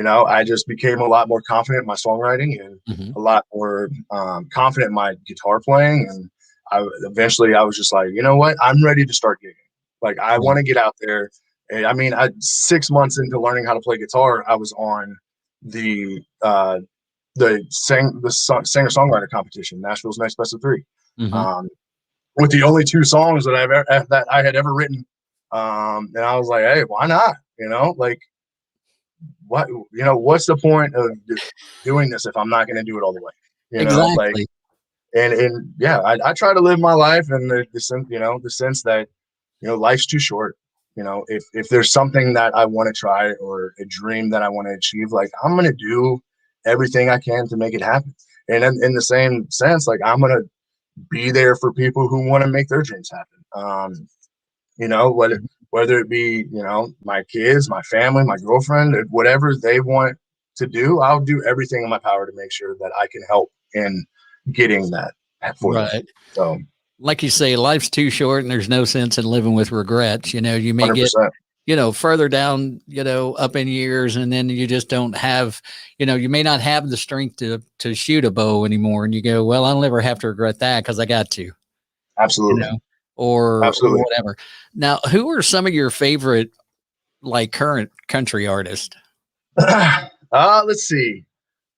I just became a lot more confident in my songwriting, and a lot more confident in my guitar playing. And eventually I was just like, you know what, I'm ready to start gigging. Like, I want to get out there. And I mean, 6 months into learning how to play guitar, I was on the singer-songwriter competition, Nashville's Next Best of 3, with the only 2 songs that I had ever written. And I was like, hey, why not? Like, what's the point of doing this if I'm not going to do it all the way? Like, Exactly. and yeah, I try to live my life in the sense that, life's too short. If there's something that I want to try, or a dream that I want to achieve, like, I'm going to do everything I can to make it happen. And in the same sense, like, I'm going to be there for people who want to make their dreams happen. Whether it be, my kids, my family, my girlfriend, whatever they want to do, I'll do everything in my power to make sure that I can help in getting that for them. Right. So, like you say, life's too short, and there's no sense in living with regrets. You may 100%. get, further down, up in years, and then you just don't have, you may not have the strength to shoot a bow anymore. And you go, well, I'll never have to regret that because I got to. Absolutely. Or Absolutely. whatever. Now, who are some of your favorite, like, current country artists? Let's see.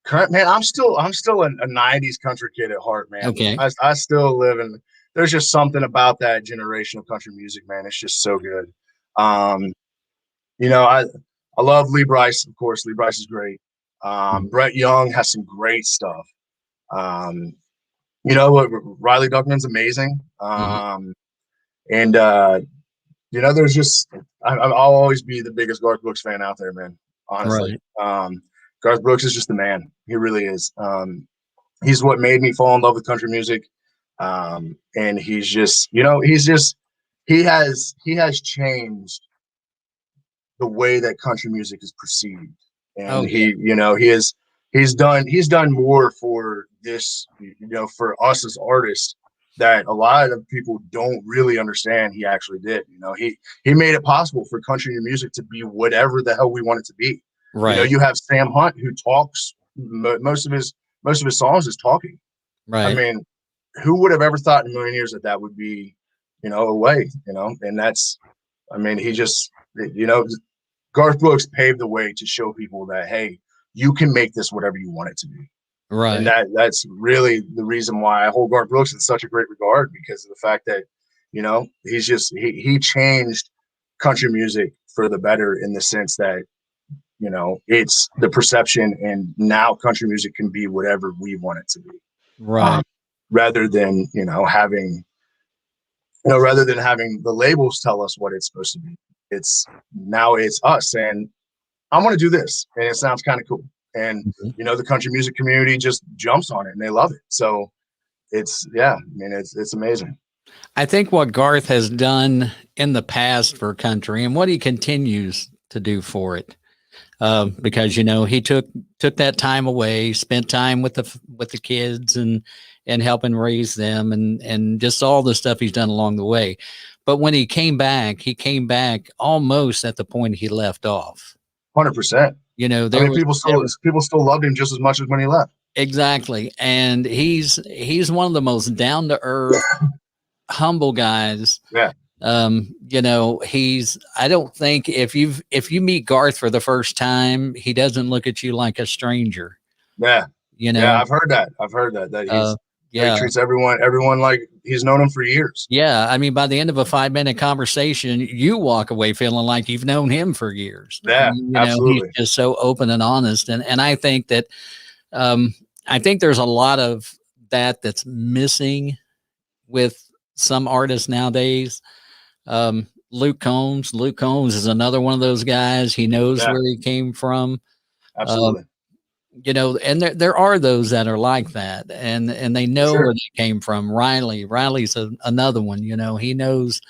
Current, man, I'm still a 90s country kid at heart, man. Okay. I still live in, there's just something about that generation of country music, man. It's just so good. I love Lee Brice, of course. Lee Brice is great. Brett Young has some great stuff. Riley Duckman's amazing. And there's just, I'll always be the biggest Garth Brooks fan out there, man. Honestly. Garth Brooks is just the man. He really is. He's what made me fall in love with country music. And he's just, he has changed the way that country music is perceived. And he's done more for this, for us as artists, that a lot of people don't really understand he actually did. He made it possible for country music to be whatever the hell we want it to be. Right. You have Sam Hunt, who talks, most of his songs is talking. Right. I mean, who would have ever thought in a million years that would be, a way, and that's, I mean, he just, Garth Brooks paved the way to show people that, hey, you can make this whatever you want it to be. Right. And that's really the reason why I hold Garth Brooks in such a great regard, because of the fact that, he's just, he changed country music for the better, in the sense that, it's the perception, and now country music can be whatever we want it to be. Right. Rather than, having, rather than having the labels tell us what it's supposed to be, it's us saying, I want to do this, and it sounds kind of cool. And the country music community just jumps on it and they love it. So it's amazing. I think what Garth has done in the past for country and what he continues to do for it, because he took that time away, spent time with the kids and helping raise them and just all the stuff he's done along the way. But when he came back almost at the point he left off. 100%. People still loved him just as much as when he left. Exactly. And he's one of the most down to earth, humble guys. Yeah. I don't think if you meet Garth for the first time, he doesn't look at you like a stranger. Yeah. Yeah, I've heard that he treats everyone like he's known him for years. Yeah. I mean, by the end of a 5-minute conversation, you walk away feeling like you've known him for years. Yeah, absolutely. He's just so open and honest. And I think that, I think there's a lot of that's missing with some artists nowadays. Luke Combs is another one of those guys. He knows where he came from. Absolutely. And there are those that are like that, and they know where they came from. Riley's another one. He knows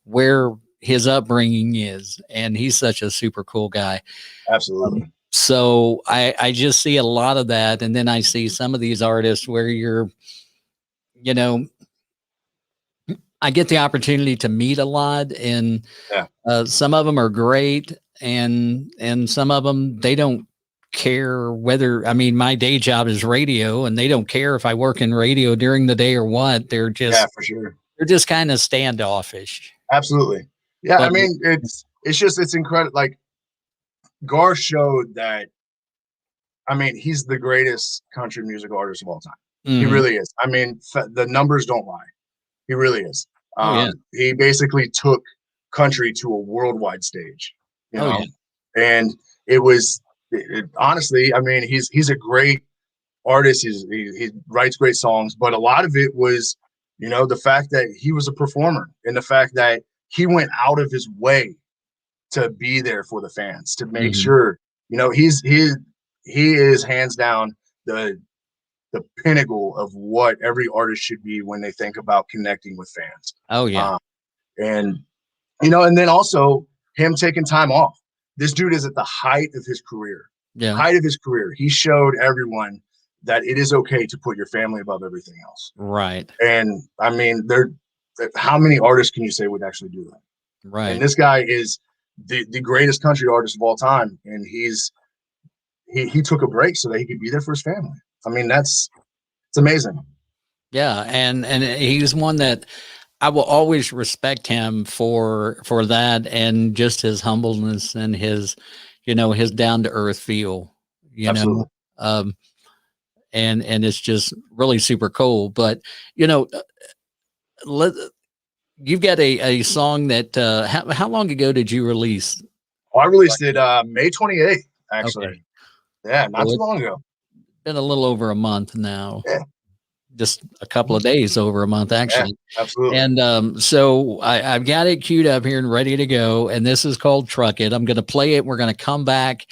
where his upbringing is, and he's such a super cool guy. Absolutely. So I just see a lot of that, and then I see some of these artists where I get the opportunity to meet a lot, and some of them are great, and some of them, they don't care whether, my day job is radio, and they don't care if I work in radio during the day or what. They're just, for sure. They're just kind of standoffish. Absolutely. Yeah. But, it's incredible. Like, Garth showed that, he's the greatest country music artist of all time. He really is. The numbers don't lie. He really is. He basically took country to a worldwide stage, and it was, honestly, he's a great artist. He writes great songs, but a lot of it was, the fact that he was a performer and the fact that he went out of his way to be there for the fans, to make sure, he is hands down the pinnacle of what every artist should be when they think about connecting with fans. Oh yeah. And then also him taking time off. This dude is at the height of his career. Yeah. Height of his career. He showed everyone that it is okay to put your family above everything else. Right. And how many artists can you say would actually do that? Right. And this guy is the greatest country artist of all time. And he took a break so that he could be there for his family. It's amazing. Yeah. And he's one that I will always respect him for that, and just his humbleness and his, his down to earth feel, Absolutely. And it's just really super cool. But, you've got a song that, how long ago did you release? I released it May 28th, actually. Okay. Yeah, not too long ago. Been a little over a month now. Yeah. Just a couple of days over a month, actually. Yeah, absolutely. And so I've got it queued up here and ready to go. And this is called Truck It. I'm going to play it. We're going to come back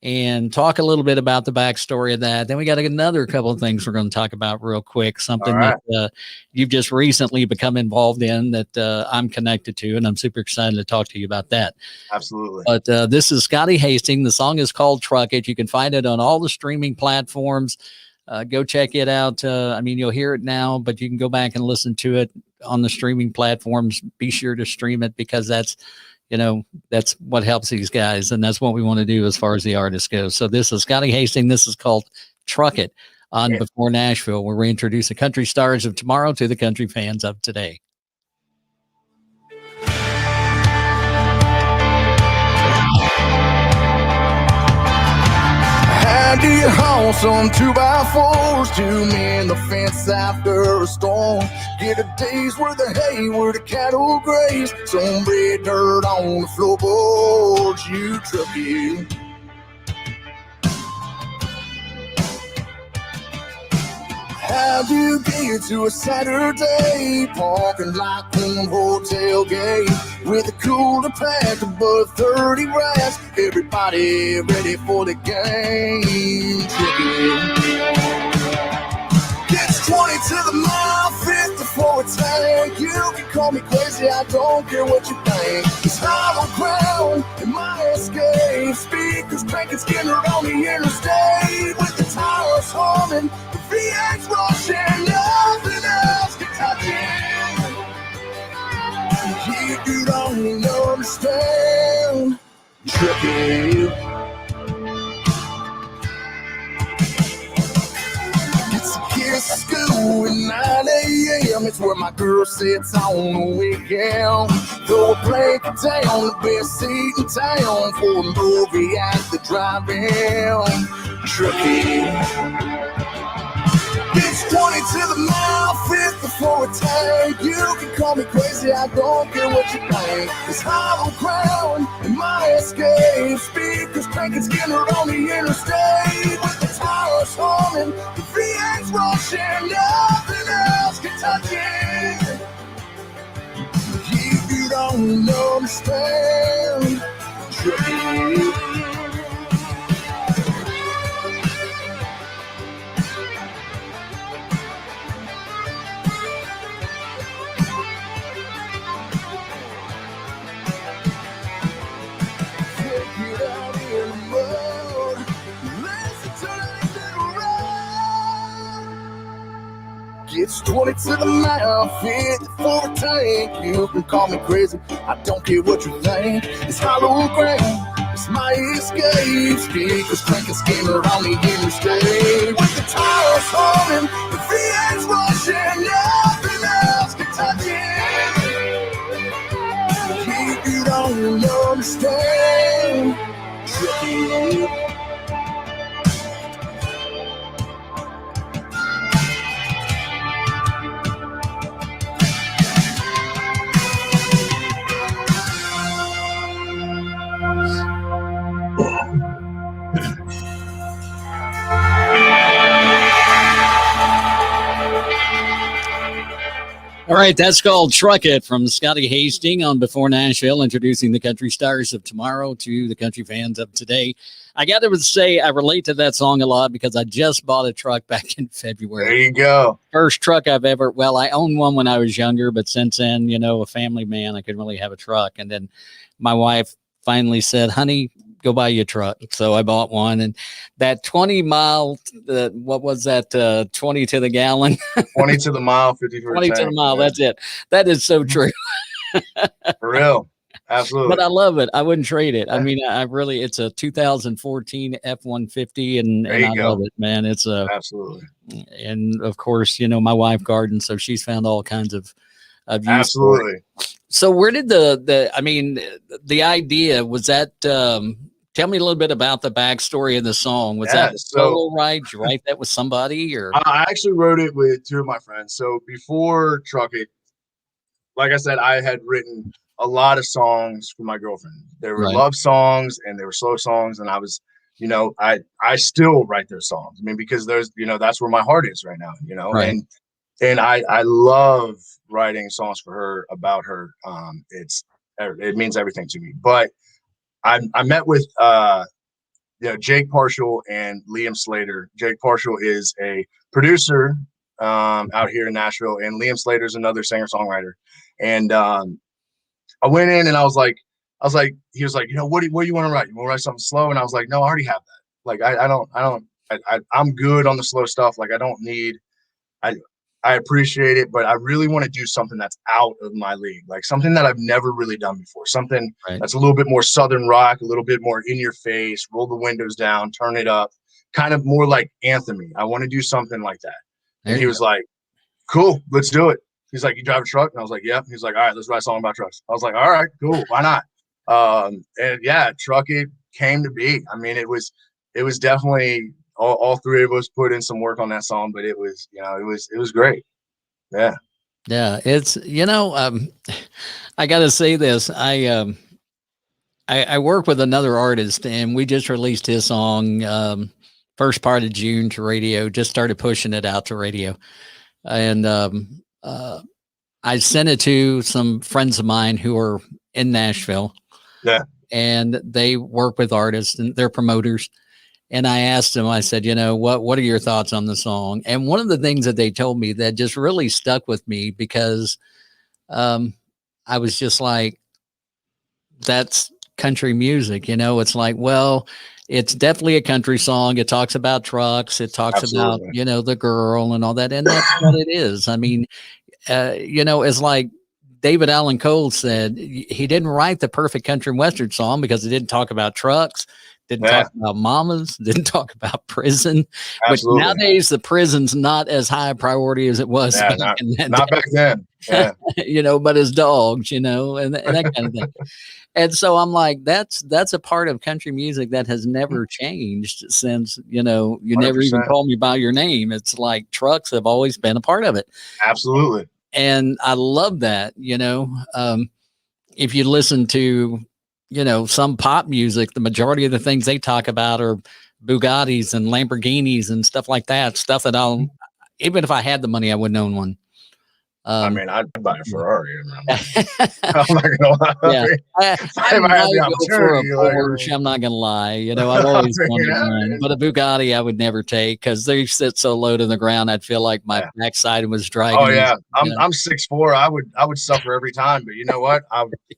and talk a little bit about the backstory of that. Then we got another couple of things we're going to talk about real quick. Something that you've just recently become involved in that I'm connected to, and I'm super excited to talk to you about that. Absolutely. But this is Scotty Hasting. The song is called Truck It. You can find it on all the streaming platforms. Go check it out. You'll hear it now, but you can go back and listen to it on the streaming platforms. Be sure to stream it, because that's what helps these guys. And that's what we want to do as far as the artist goes. So this is Scotty Hasting. This is called Truck It on b4Nashville, where we introduce the country stars of tomorrow to the country fans of today. Do you haul some 2x4s to mend the fence after a storm? Get a day's worth of hay where the cattle graze, some red dirt on the floorboards, you truck it. How'd you get to a Saturday parking lot on hotel gate with a cooler packed above 30 rats? Everybody ready for the game. Gets 20 to the mile, 50 for a tank. You can call me crazy, I don't care what you think. It's hollow ground in my escape. Speakers cranking Skinner on the interstate with the tires humming, the V8's rushing, nothing else can touch it. You don't understand. Tricky. School at 9 a.m. It's where my girl sits on the weekend. Throw a blanket down, the best seat in town for a movie at the drive-in. Tricky. It's 20 to the mile, 50 for a tank. You can call me crazy, I don't care what you think. It's hollow ground in my escape. Speakers cranking Skinner on the interstate with the tires humming, the V8's rushing, nothing else can touch it. You don't understand. Tricky. It's 20 to the mile, 50 for a tank. You can call me crazy, I don't care what you think. It's hollow ground, it's my escape. Speakers cranking Skinner on the interstate with the tires humming, the V8's rushing, nothing else can touch it. You don't understand. Tricky. All right, that's called Truck It from Scotty Hasting on b4Nashville, introducing the country stars of tomorrow to the country fans of today. I got to say I relate to that song a lot because I just bought a truck back in February. There you go. First truck I've ever, well, I owned one when I was younger, but since then, you know, a family man, I couldn't really have a truck. And then my wife finally said, honey, go buy you a truck. So I bought one, and that 20 mile, what was that? 20 to the gallon, 20 to the mile, 50 for 20 a tank. to the mile. Yeah. That's it. That is so true. For real. Absolutely. But I love it. I wouldn't trade it. I mean, I really, it's a 2014 F-150 and I love it, man. It's absolutely. And of course, you know, my wife gardens, so she's found all kinds of use. Absolutely. So where did the idea was that, tell me a little bit about the backstory of the song. Was that a solo write? Did you write that with somebody, or? I actually wrote it with two of my friends. So before Truck It, like I said, I had written a lot of songs for my girlfriend. There were love songs and there were slow songs. And I was, you know, I still write their songs. I mean, because there's, you know, that's where my heart is right now, you know, and I love writing songs for her, about her. It means everything to me. But I met with Jake Partial and Liam Slater. Jake Partial is a producer out here in Nashville, and Liam Slater is another singer-songwriter. And I went in and I was like, he was like, you know, what do you want to write? You want to write something slow? And I was like, no, I already have that. Like, I'm good on the slow stuff. Like, I don't need, I appreciate it, but I really want to do something that's out of my league, like something that I've never really done before, something that's a little bit more Southern rock, a little bit more in your face, roll the windows down, turn it up, kind of more like anthem-y. I want to do something like that. And he was like, cool, let's do it. He's like, you drive a truck? And I was like, yep. He's like, all right, let's write a song about trucks. I was like, all right, cool, why not? And yeah, Truck It came to be. I mean, it was definitely all three of us put in some work on that song, but it was, you know, it was great. Yeah. Yeah. It's, you know, I got to say this. I work with another artist, and we just released his song first part of June to radio, just started pushing it out to radio. And I sent it to some friends of mine who are in Nashville. Yeah. And they work with artists and they're promoters. And I asked them, I said, what are your thoughts on the song? And one of the things that they told me that just really stuck with me, because I was just like, that's country music. It's like, well, it's definitely a country song. It talks about trucks. It talks about, the girl and all that. And that's what it is. I mean, it's like David Allan Cole said, he didn't write the perfect country and western song because it didn't talk about trucks, didn't talk about mamas, didn't talk about prison. Absolutely. Which nowadays the prison's not as high a priority as it was. Not back then. Yeah. But as dogs, and that kind of thing. And so I'm like, that's a part of country music that has never changed since, you 100%. Never even called me by your name. It's like trucks have always been a part of it. Absolutely. And I love that, if you listen to, some pop music, the majority of the things they talk about are Bugattis and Lamborghinis and stuff like that. Stuff that even if I had the money, I wouldn't own one. I mean, I'd buy a Ferrari. I'm not gonna lie. Yeah, I might go for a Porsche. I'm not gonna lie. I've always wanted one, but a Bugatti I would never take because they sit so low to the ground. I'd feel like my backside was dragging. Oh yeah, I'm 6'4". I would suffer every time. But you know what?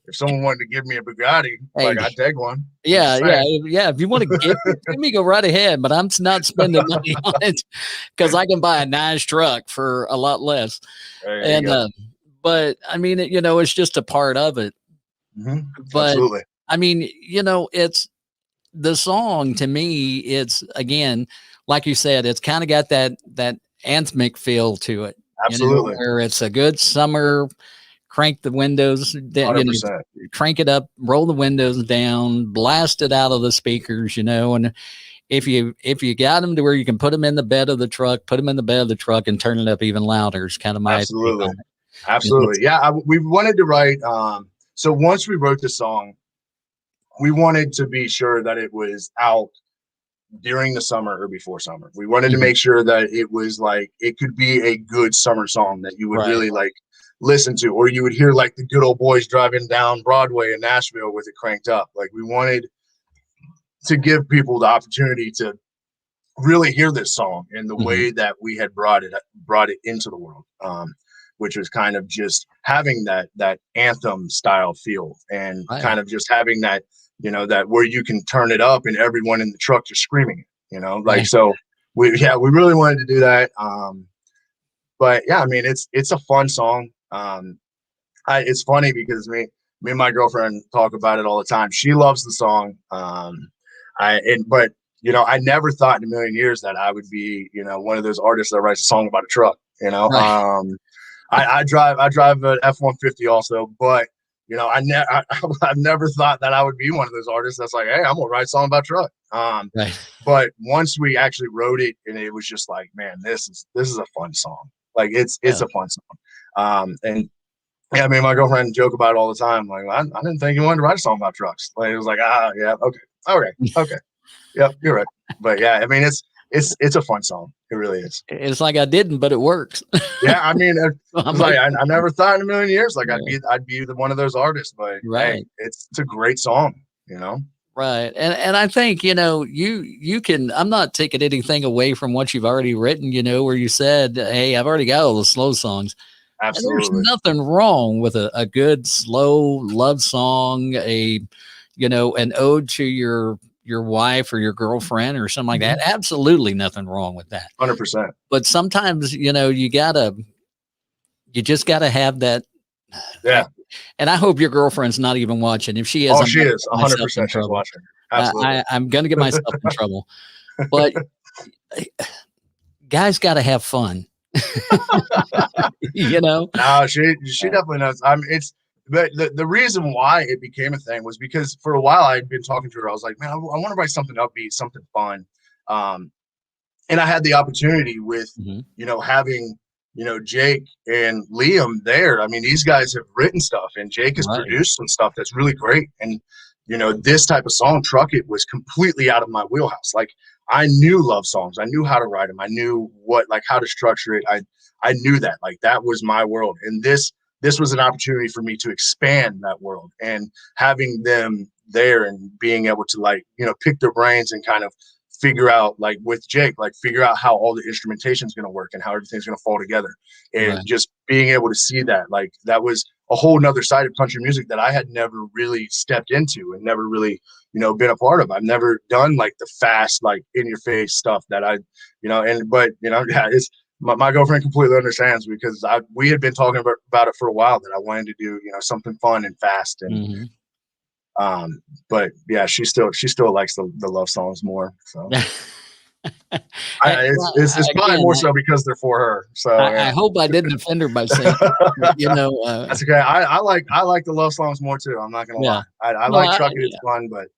If someone wanted to give me a Bugatti, I'd take one. Yeah. If you want to give me, go right ahead. But I'm not spending money on it because I can buy a nice truck for a lot less. And but I mean, it's just a part of it. Mm-hmm. But absolutely. I mean, it's the song to me. It's again, like you said, it's kind of got that anthemic feel to it. Absolutely, where it's a good summer. Crank the windows down, crank it up, roll the windows down, blast it out of the speakers, and if you got them to where you can put them in the bed of the truck, and turn it up even louder is kind of my absolutely. Yeah, we wanted to write. So once we wrote the song, we wanted to be sure that it was out during the summer or before summer. We wanted to make sure that it was like it could be a good summer song that you would really like listen to, or you would hear like the good old boys driving down Broadway in Nashville with it cranked up. Like we wanted to give people the opportunity to really hear this song in the way that we had brought it into the world, which was kind of just having that anthem style feel and kind of just having that, that where you can turn it up and everyone in the truck just screaming it, so we really wanted to do that. But yeah, I mean, it's a fun song. It's funny because me and my girlfriend talk about it all the time. She loves the song. But I never thought in a million years that I would be, one of those artists that writes a song about a truck. I drive an F-150 also, but I've never thought that I would be one of those artists that's like, hey, I'm gonna write a song about truck. But once we actually wrote it, and it was just like, man, this is a fun song. Like it's a fun song. And yeah, me and my girlfriend joke about it all the time. Like, I didn't think you wanted to write a song about trucks. Like it was like, yeah, okay, yeah, you're right. But yeah, I mean, it's a fun song. It really is. It's like I didn't, but it works. Yeah, I mean, I never thought in a million years like I'd be one of those artists. But hey, it's a great song, Right. And I think, you can, I'm not taking anything away from what you've already written, where you said, hey, I've already got all the slow songs. Absolutely. And there's nothing wrong with a good slow love song, an ode to your wife or your girlfriend or something like that. Absolutely nothing wrong with that. 100%. But sometimes, you just gotta have that. Yeah. And I hope your girlfriend's not even watching. If she is, she is 100% she's watching. Absolutely. I'm going to get myself in trouble, but guys got to have fun. No, she definitely knows. But the reason why it became a thing was because for a while I'd been talking to her. I was like, man, I want to write something upbeat, something fun. And I had the opportunity with, having, Jake and Liam there. I mean, these guys have written stuff and Jake has produced some stuff that's really great. And, this type of song, Truck It, was completely out of my wheelhouse. Like I knew love songs. I knew how to write them. I knew how to structure it. I knew that, like, that was my world. And this was an opportunity for me to expand that world, and having them there and being able to, like, pick their brains and kind of figure out, like with Jake, like figure out how all the instrumentation is going to work and how everything's going to fall together. And just being able to see that, like, that was a whole nother side of country music that I had never really stepped into and never really, been a part of. I've never done like the fast, like in your face stuff that it's my girlfriend completely understands, because we had been talking about it for a while, that I wanted to do, something fun and fast. And but yeah, she still likes the love songs more. So it's probably more so because they're for her. So I hope I didn't offend her by saying, that's okay. I like the love songs more too. I'm not gonna lie. I like trucking. It's fun, but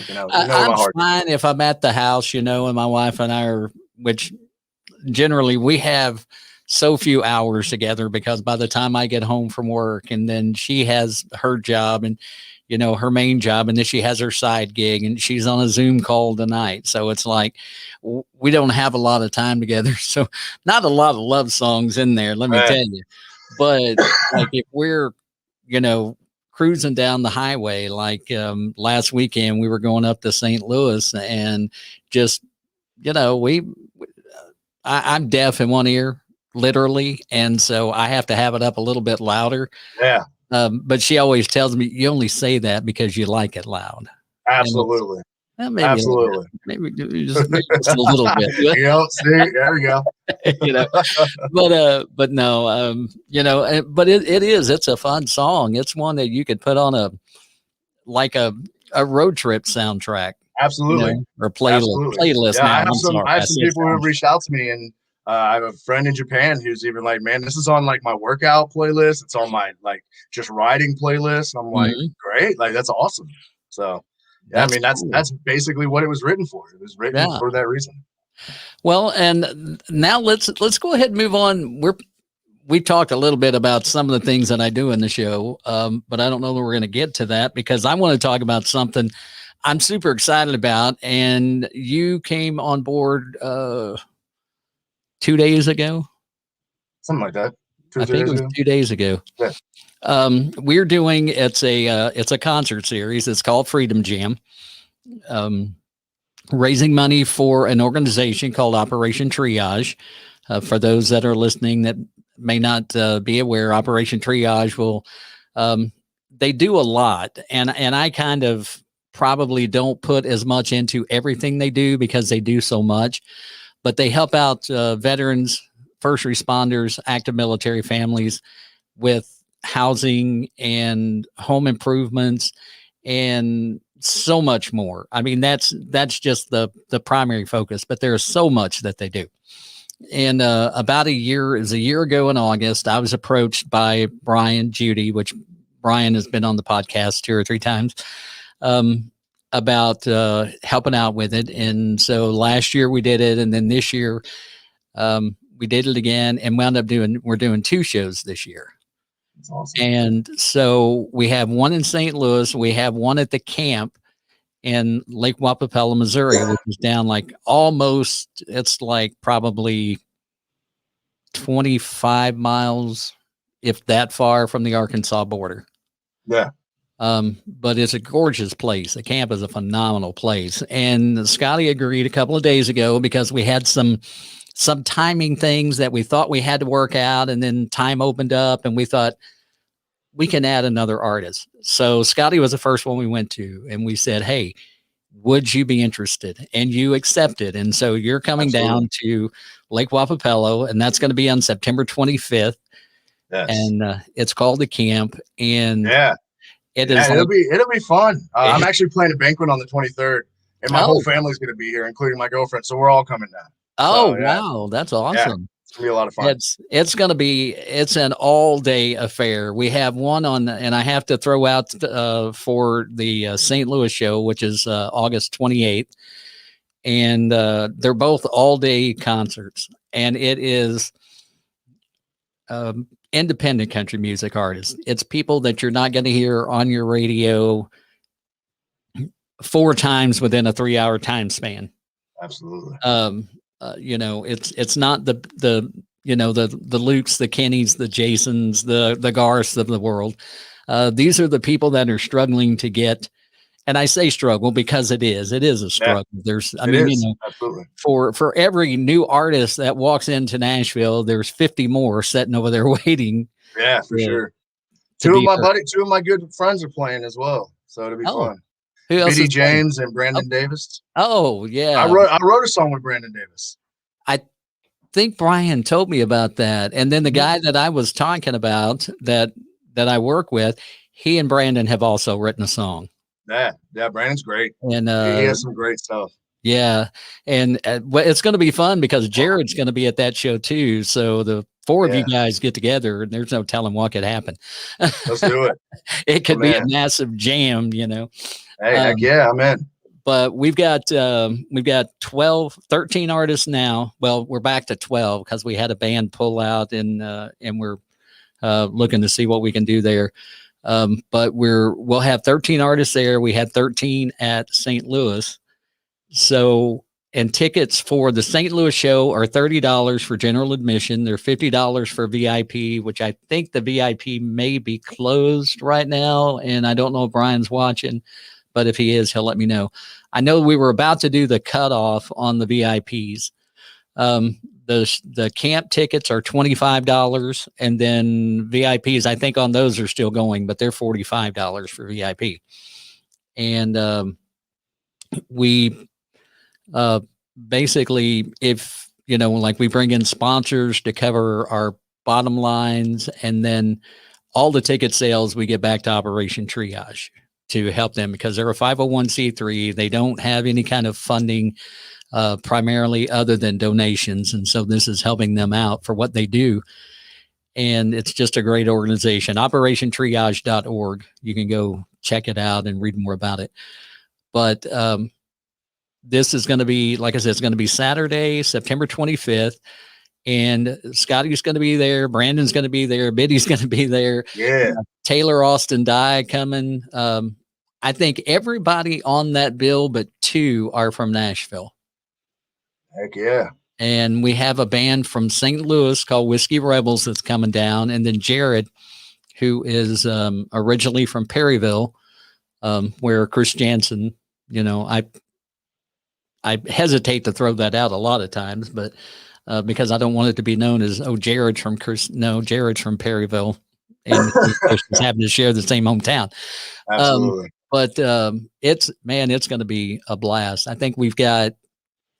I'm fine if I'm at the house, and my wife and I are, which generally we have so few hours together, because by the time I get home from work, and then she has her job and her main job, and then she has her side gig, and she's on a Zoom call tonight. So it's like, we don't have a lot of time together. So not a lot of love songs in there, let me tell you. But like, if we're, cruising down the highway, like last weekend, we were going up to St. Louis, and just, I'm deaf in one ear, literally. And so I have to have it up a little bit louder. Yeah. But she always tells me, you only say that because you like it loud. Absolutely. Maybe absolutely. Maybe just a little bit. See, there we go. But no, but it's a fun song. It's one that you could put on a road trip soundtrack. Absolutely. Or playlist. Yeah, now. I have some people who have reached out to me, and I have a friend in Japan who's even like, man, this is on like my workout playlist. It's on my like just riding playlist. I'm like, great, like that's awesome. So yeah, that's basically what it was written for. It was written for that reason. Well, and now let's go ahead and move on. We talked a little bit about some of the things that I do in the show, but I don't know that we're going to get to that, because I want to talk about something I'm super excited about. And you came on board 2 days ago, something like that. I think it was 2 days ago. Yeah. We're doing, it's a concert series. It's called Freedom Jam. Raising money for an organization called Operation Triage. For those that are listening that may not be aware, Operation Triage they do a lot, and I kind of probably don't put as much into everything they do, because they do so much, but they help out veterans, first responders, active military families with housing and home improvements and so much more. I mean, that's just the primary focus, but there's so much that they do. And about a year ago in August, I was approached by Brian Judy, which Brian has been on the podcast 2 or 3 times, about helping out with it. And so last year we did it, and then this year we did it again, and we're doing 2 shows this year. That's awesome. And so we have one in St. Louis. We have one at the camp in Lake Wapapella, Missouri, which is down like it's like probably 25 miles, if that far, from the Arkansas border. Yeah. But it's a gorgeous place. The camp is a phenomenal place. And Scotty agreed a couple of days ago, because we had some timing things that we thought we had to work out, and then time opened up, and we thought we can add another artist. So Scotty was the first one we went to, and we said, hey, would you be interested? And you accepted. And so you're coming down to Lake Wapapello, and that's going to be on September 25th. Yes. And it's called The Camp. And it'll be fun. I'm actually playing a banquet on the 23rd, and my whole family's going to be here, including my girlfriend. So we're all coming down. Oh, wow. That's awesome. Yeah, it's going to be a lot of fun. It's an all-day affair. We have one and I have to throw out for the St. Louis show, which is August 28th. And they're both all-day concerts. And it is independent country music artists. It's people that you're not going to hear on your radio 4 times within a 3-hour time span. Absolutely. It's not the Lukes, the Kennys, the Jasons, the Garths of the world. These are the people that are struggling to get, and I say struggle because it is a struggle. Absolutely. For every new artist that walks into Nashville, there's 50 more sitting over there waiting. Yeah, for sure. Two of my good friends are playing as well, so it'll be fun. Who else? B.D. James and Brandon Davis. Oh yeah, I wrote a song with Brandon Davis. I think Brian told me about that, and then the guy that I was talking about that I work with, he and Brandon have also written a song. Yeah, Brandon's great, and he has some great stuff. Yeah, and it's going to be fun because Jared's going to be at that show too. So the four of you guys get together, and there's no telling what could happen. Let's do it. It could be a massive jam, Hey, heck yeah, I'm in. But we've got 13 artists now. Well, we're back to 12 because we had a band pull out, and we're looking to see what we can do there. But we'll have 13 artists there. We had 13 at St. Louis. So, and tickets for the St. Louis show are $30 for general admission. They're $50 for VIP, which I think the VIP may be closed right now. And I don't know if Brian's watching, but if he is, he'll let me know. I know we were about to do the cutoff on the VIPs. The camp tickets are $25, and then VIPs, I think on those are still going, but they're $45 for VIP. And we basically, if like we bring in sponsors to cover our bottom lines, and then all the ticket sales we get back to Operation Triage to help them, because they're a 501c3. They don't have any kind of funding primarily other than donations, and so this is helping them out for what they do. And it's just a great organization. OperationTriage.org. You can go check it out and read more about it. But this is going to be, like I said, it's going to be Saturday, September 25th. And Scotty's going to be there. Brandon's going to be there. Biddy's going to be there. Yeah. Taylor Austin Dye coming. I think everybody on that bill but two are from Nashville. Heck yeah. And we have a band from St. Louis called Whiskey Rebels that's coming down. And then Jared, who is originally from Perryville, where Chris Jansen, I hesitate to throw that out a lot of times, but because I don't want it to be known as, Jared's from Jared's from Perryville, and just happen to share the same hometown. Absolutely. But it's going to be a blast. I think we've got,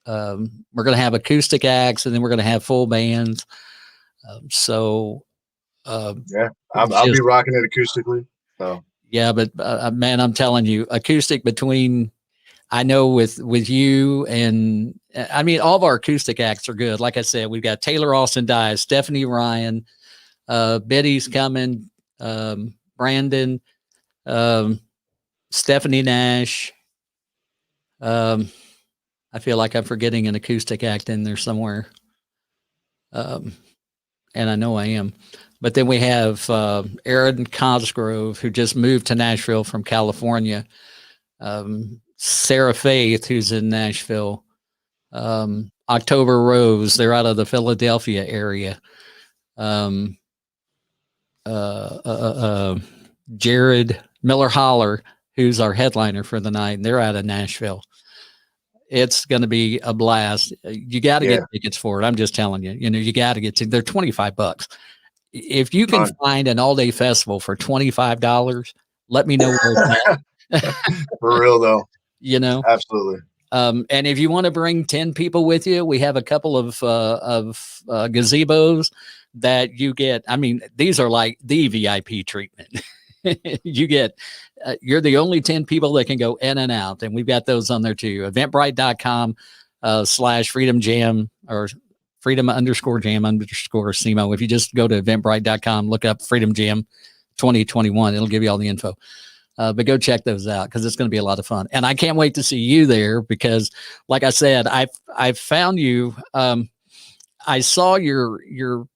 we're going to have acoustic acts, and then we're going to have full bands. I'll be rocking it acoustically. So yeah, but man, I'm telling you, acoustic between. I know with you, and I mean, all of our acoustic acts are good. Like I said, we've got Taylor Austin Dye, Stephanie Ryan, Betty's coming, Brandon, Stephanie Nash. I feel like I'm forgetting an acoustic act in there somewhere. And I know I am. But then we have Aaron Cosgrove, who just moved to Nashville from California. Sarah Faith, who's in Nashville, October Rose, they're out of the Philadelphia area. Jared Miller Holler, who's our headliner for the night, and they're out of Nashville. It's going to be a blast. You got to get tickets for it. I'm just telling you, you got to get to, they're $25. If you can find an all day festival for $25, let me know where it's at. For real though. Absolutely. And if you want to bring 10 people with you, we have a couple of gazebos that you get. I mean, these are like the VIP treatment. You get, you're the only 10 people that can go in and out. And we've got those on there too. Eventbrite.com /Freedom Jam or Freedom_Jam_SEMO. If you just go to Eventbrite.com, look up Freedom Jam 2021, it'll give you all the info. But go check those out because it's going to be a lot of fun. And I can't wait to see you there because, like I said, I found you. I saw your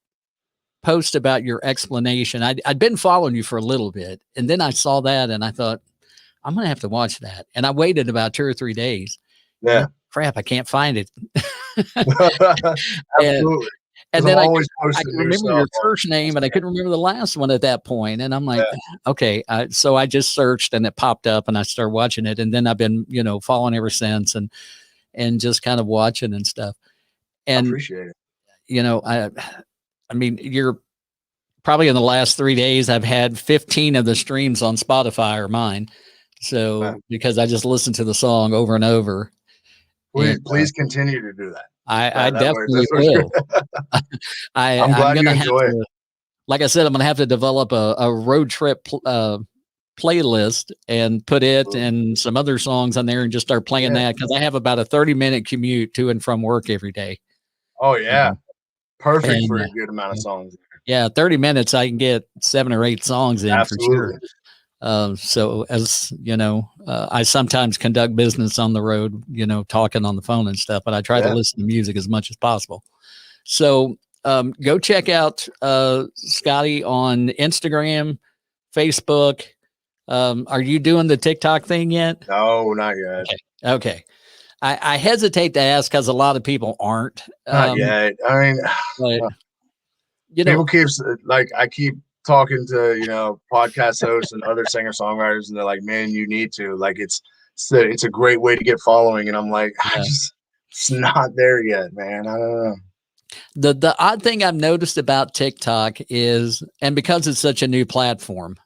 post about your explanation. I'd been following you for a little bit, and then I saw that, and I thought, I'm going to have to watch that. And I waited about 2 or 3 days. Yeah. crap, I can't find it. Absolutely. And then I posting could new remember your stuff first name, and I couldn't remember the last one at that point. And I'm like, okay. So I just searched, and it popped up, and I started watching it. And then I've been, following ever since, and just kind of watching and stuff. And I appreciate it. I mean, you're probably in the last 3 days, I've had 15 of the streams on Spotify are mine. So because I just listened to the song over and over. Please continue to do that. I definitely will. I'm glad you enjoy it. Like I said, I'm going to have to develop a road trip playlist and put it and some other songs on there and just start playing that, because I have about a 30-minute commute to and from work every day. Oh, yeah. Perfect for a good amount of songs. Yeah, 30 minutes, I can get 7 or 8 songs in for sure. So as you know, I sometimes conduct business on the road, talking on the phone and stuff, but I try to listen to music as much as possible. So go check out Scotty on Instagram, Facebook. Are you doing the TikTok thing yet? No, not yet. Okay. I hesitate to ask because a lot of people aren't. Not yet. I mean, but, people I keep talking to, podcast hosts and other singer-songwriters, and they're like, man, you need to, it's a great way to get following. And I'm like, it's not there yet, man. I don't know. The odd thing I've noticed about TikTok is, and because it's such a new platform,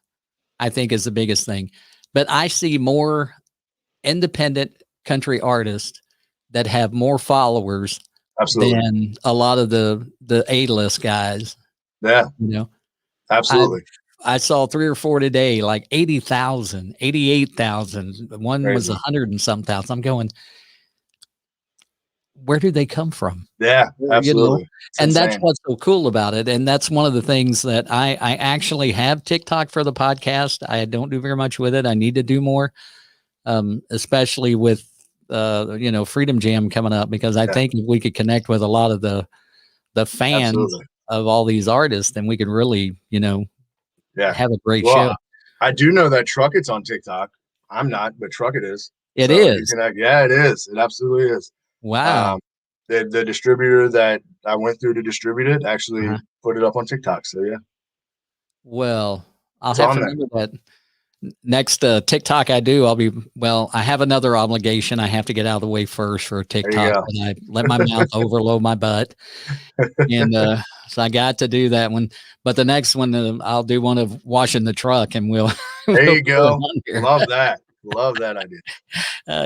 I think is the biggest thing, but I see more independent country artists that have more followers than a lot of the A-list guys. Yeah. Absolutely. I saw 3 or 4 today, like 80,000, 88,000. One Crazy. was 100 and some thousand. I'm going, where do they come from? Yeah, absolutely. And that's what's so cool about it. And that's one of the things that I actually have TikTok for the podcast. I don't do very much with it. I need to do more, especially with, Freedom Jam coming up, because I think if we could connect with a lot of the fans of all these artists, then we could really, have a great show. I do know that Truck It's on TikTok. I'm not, but Truck It is. It is. Yeah, it is. It absolutely is. Wow. The distributor that I went through to distribute it actually put it up on TikTok. So yeah. Well, I'll have to remember that. Next TikTok I do, I have another obligation I have to get out of the way first for TikTok, and I let my mouth overload my butt. And so I got to do that one. But the next one, I'll do one of washing the truck, and there you go. Love that. Love that idea.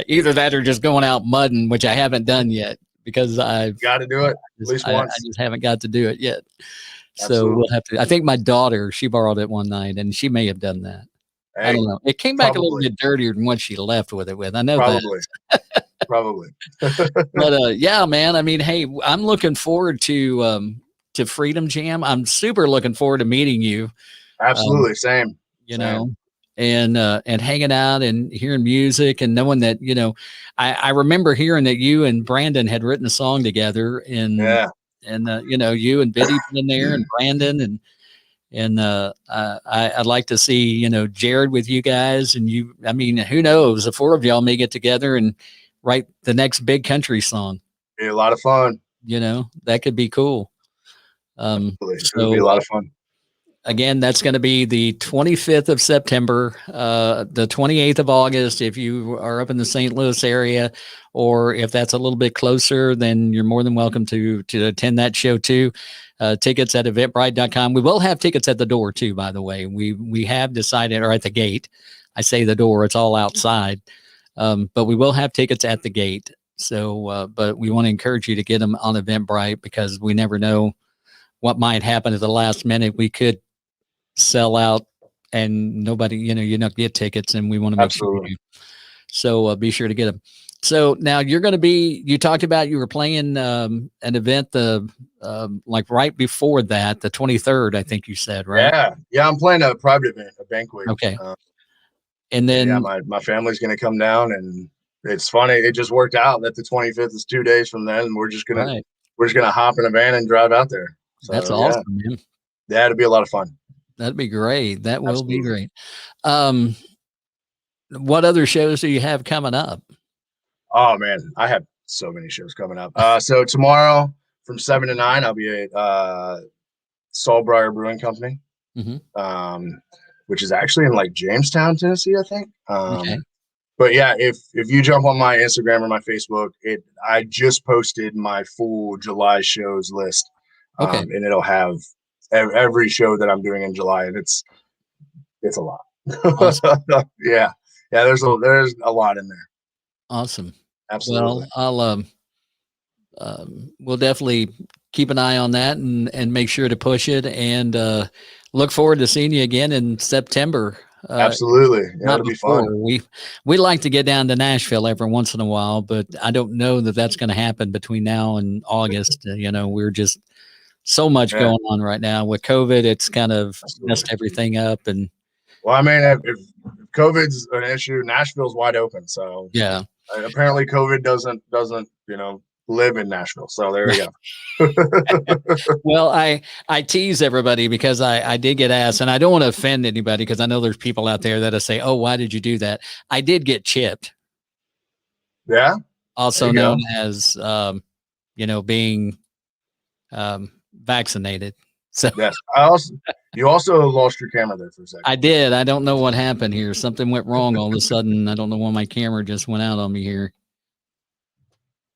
Either that or just going out mudding, which I haven't done yet because I've got to do it at least once. I just haven't got to do it yet. Absolutely. So we'll have to. I think my daughter, she borrowed it one night, and she may have done that. Hey, I don't know. It came back a little bit dirtier than what she left with it with. I know that. Probably. But yeah, man. I mean, hey, I'm looking forward to Freedom Jam. I'm super looking forward to meeting you. Absolutely, same. And hanging out and hearing music and knowing that, I remember hearing that you and Brandon had written a song together, and you and Biddy in there and Brandon and I'd like to see, Jared with you guys, and who knows, the 4 of y'all may get together and write the next big country song. Be a lot of fun. That could be cool. It would be a lot of fun. Again, that's going to be the 25th of September, the 28th of August. If you are up in the St. Louis area, or if that's a little bit closer, then you're more than welcome to attend that show too. Tickets at eventbrite.com. We will have tickets at the door too, by the way. We have decided, or at the gate. I say the door, it's all outside. But we will have tickets at the gate. So, but we want to encourage you to get them on Eventbrite, because we never know what might happen at the last minute. We could sell out and nobody, you don't get tickets, and we want to make sure you do. So be sure to get them. So now you're going to you talked about you were playing an event like right before that, the 23rd, I think you said, right? Yeah. I'm playing a private event, a banquet. Okay. And then my family's going to come down, and it's funny. It just worked out that the 25th is 2 days from then, and we're just going to hop in a van and drive out there. So, that's awesome, man. Yeah, it'll be a lot of fun. That'd be great. That will be great. What other shows do you have coming up? Oh man, I have so many shows coming up. So tomorrow from 7 to 9, I'll be at Solace Brewing Company, which is actually in like Jamestown, Tennessee, I think. Okay. But yeah, if you jump on my Instagram or my Facebook, I just posted my full July shows list. Okay. And it'll have every show that I'm doing in July, and it's a lot. Awesome. Yeah. There's a lot in there. Awesome. Absolutely. Well, we'll definitely keep an eye on that and make sure to push it, and look forward to seeing you again in September. Absolutely. Yeah, it'll be fun. We like to get down to Nashville every once in a while, but I don't know that that's going to happen between now and August. We're just so much going on right now with COVID. It's kind of messed everything up. And well, I mean, if COVID's an issue, Nashville's wide open. So yeah, apparently COVID doesn't live in Nashville. So there we go. Well, I tease everybody because I did get asked, and I don't want to offend anybody because I know there's people out there that'll say, "Oh, why did you do that?" I did get chipped. Yeah. Also known as, being vaccinated. So yes, you also lost your camera there for a second. I did. I don't know what happened here. Something went wrong all of a sudden. I don't know why my camera just went out on me here.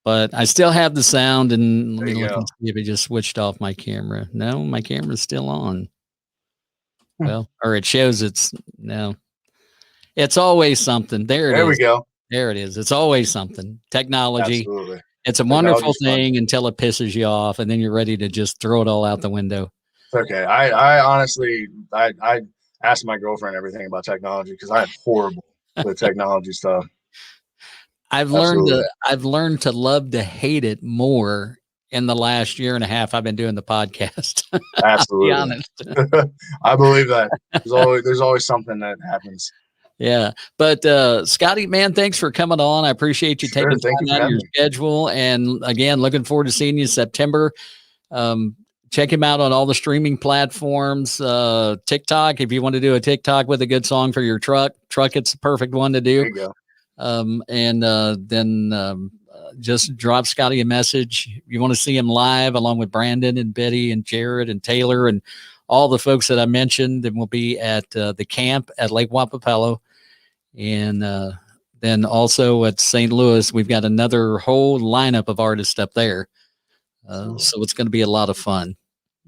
But I still have the sound, and let me look and see if it just switched off my camera. No, my camera's still on. Well, or it shows it's always something. There we go. There it is. It's always something. Technology. Absolutely. It's a wonderful thing until it pisses you off, and then you're ready to just throw it all out the window. It's okay. I honestly, I asked my girlfriend everything about technology because I'm horrible with technology stuff. I've learned to love to hate it more in the last year and a half I've been doing the podcast. Absolutely. I'll be honest. I believe that. There's always something that happens. Yeah. But Scotty, man, thanks for coming on. I appreciate you taking time out of your schedule. And again, looking forward to seeing you in September. Check him out on all the streaming platforms. TikTok, if you want to do a TikTok with a good song for your truck, it's the perfect one to do. There you go. Then just drop Scotty a message. You want to see him live along with Brandon and Betty and Jared and Taylor and all the folks that I mentioned, and we'll be at the camp at Lake Wapapello. And then also at St. Louis, we've got another whole lineup of artists up there. So it's going to be a lot of fun.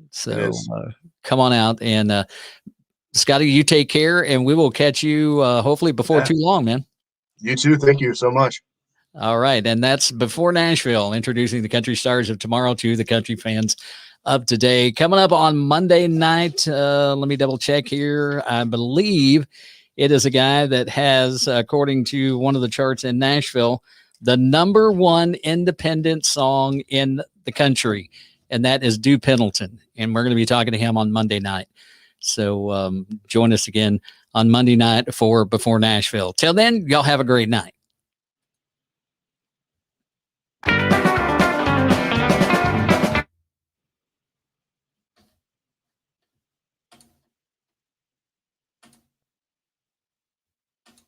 So come on out, and Scotty, you take care, and we will catch you hopefully before too long, man. You too. Thank you so much. All right. And that's b4Nashville, introducing the country stars of tomorrow to the country fans of today. Coming up on Monday night, let me double check here. I believe it is a guy that has, according to one of the charts in Nashville, the #1 independent song in the country, and that is Dew Pendleton. And we're going to be talking to him on Monday night. So join us again on Monday night for b4Nashville. Till then, y'all have a great night.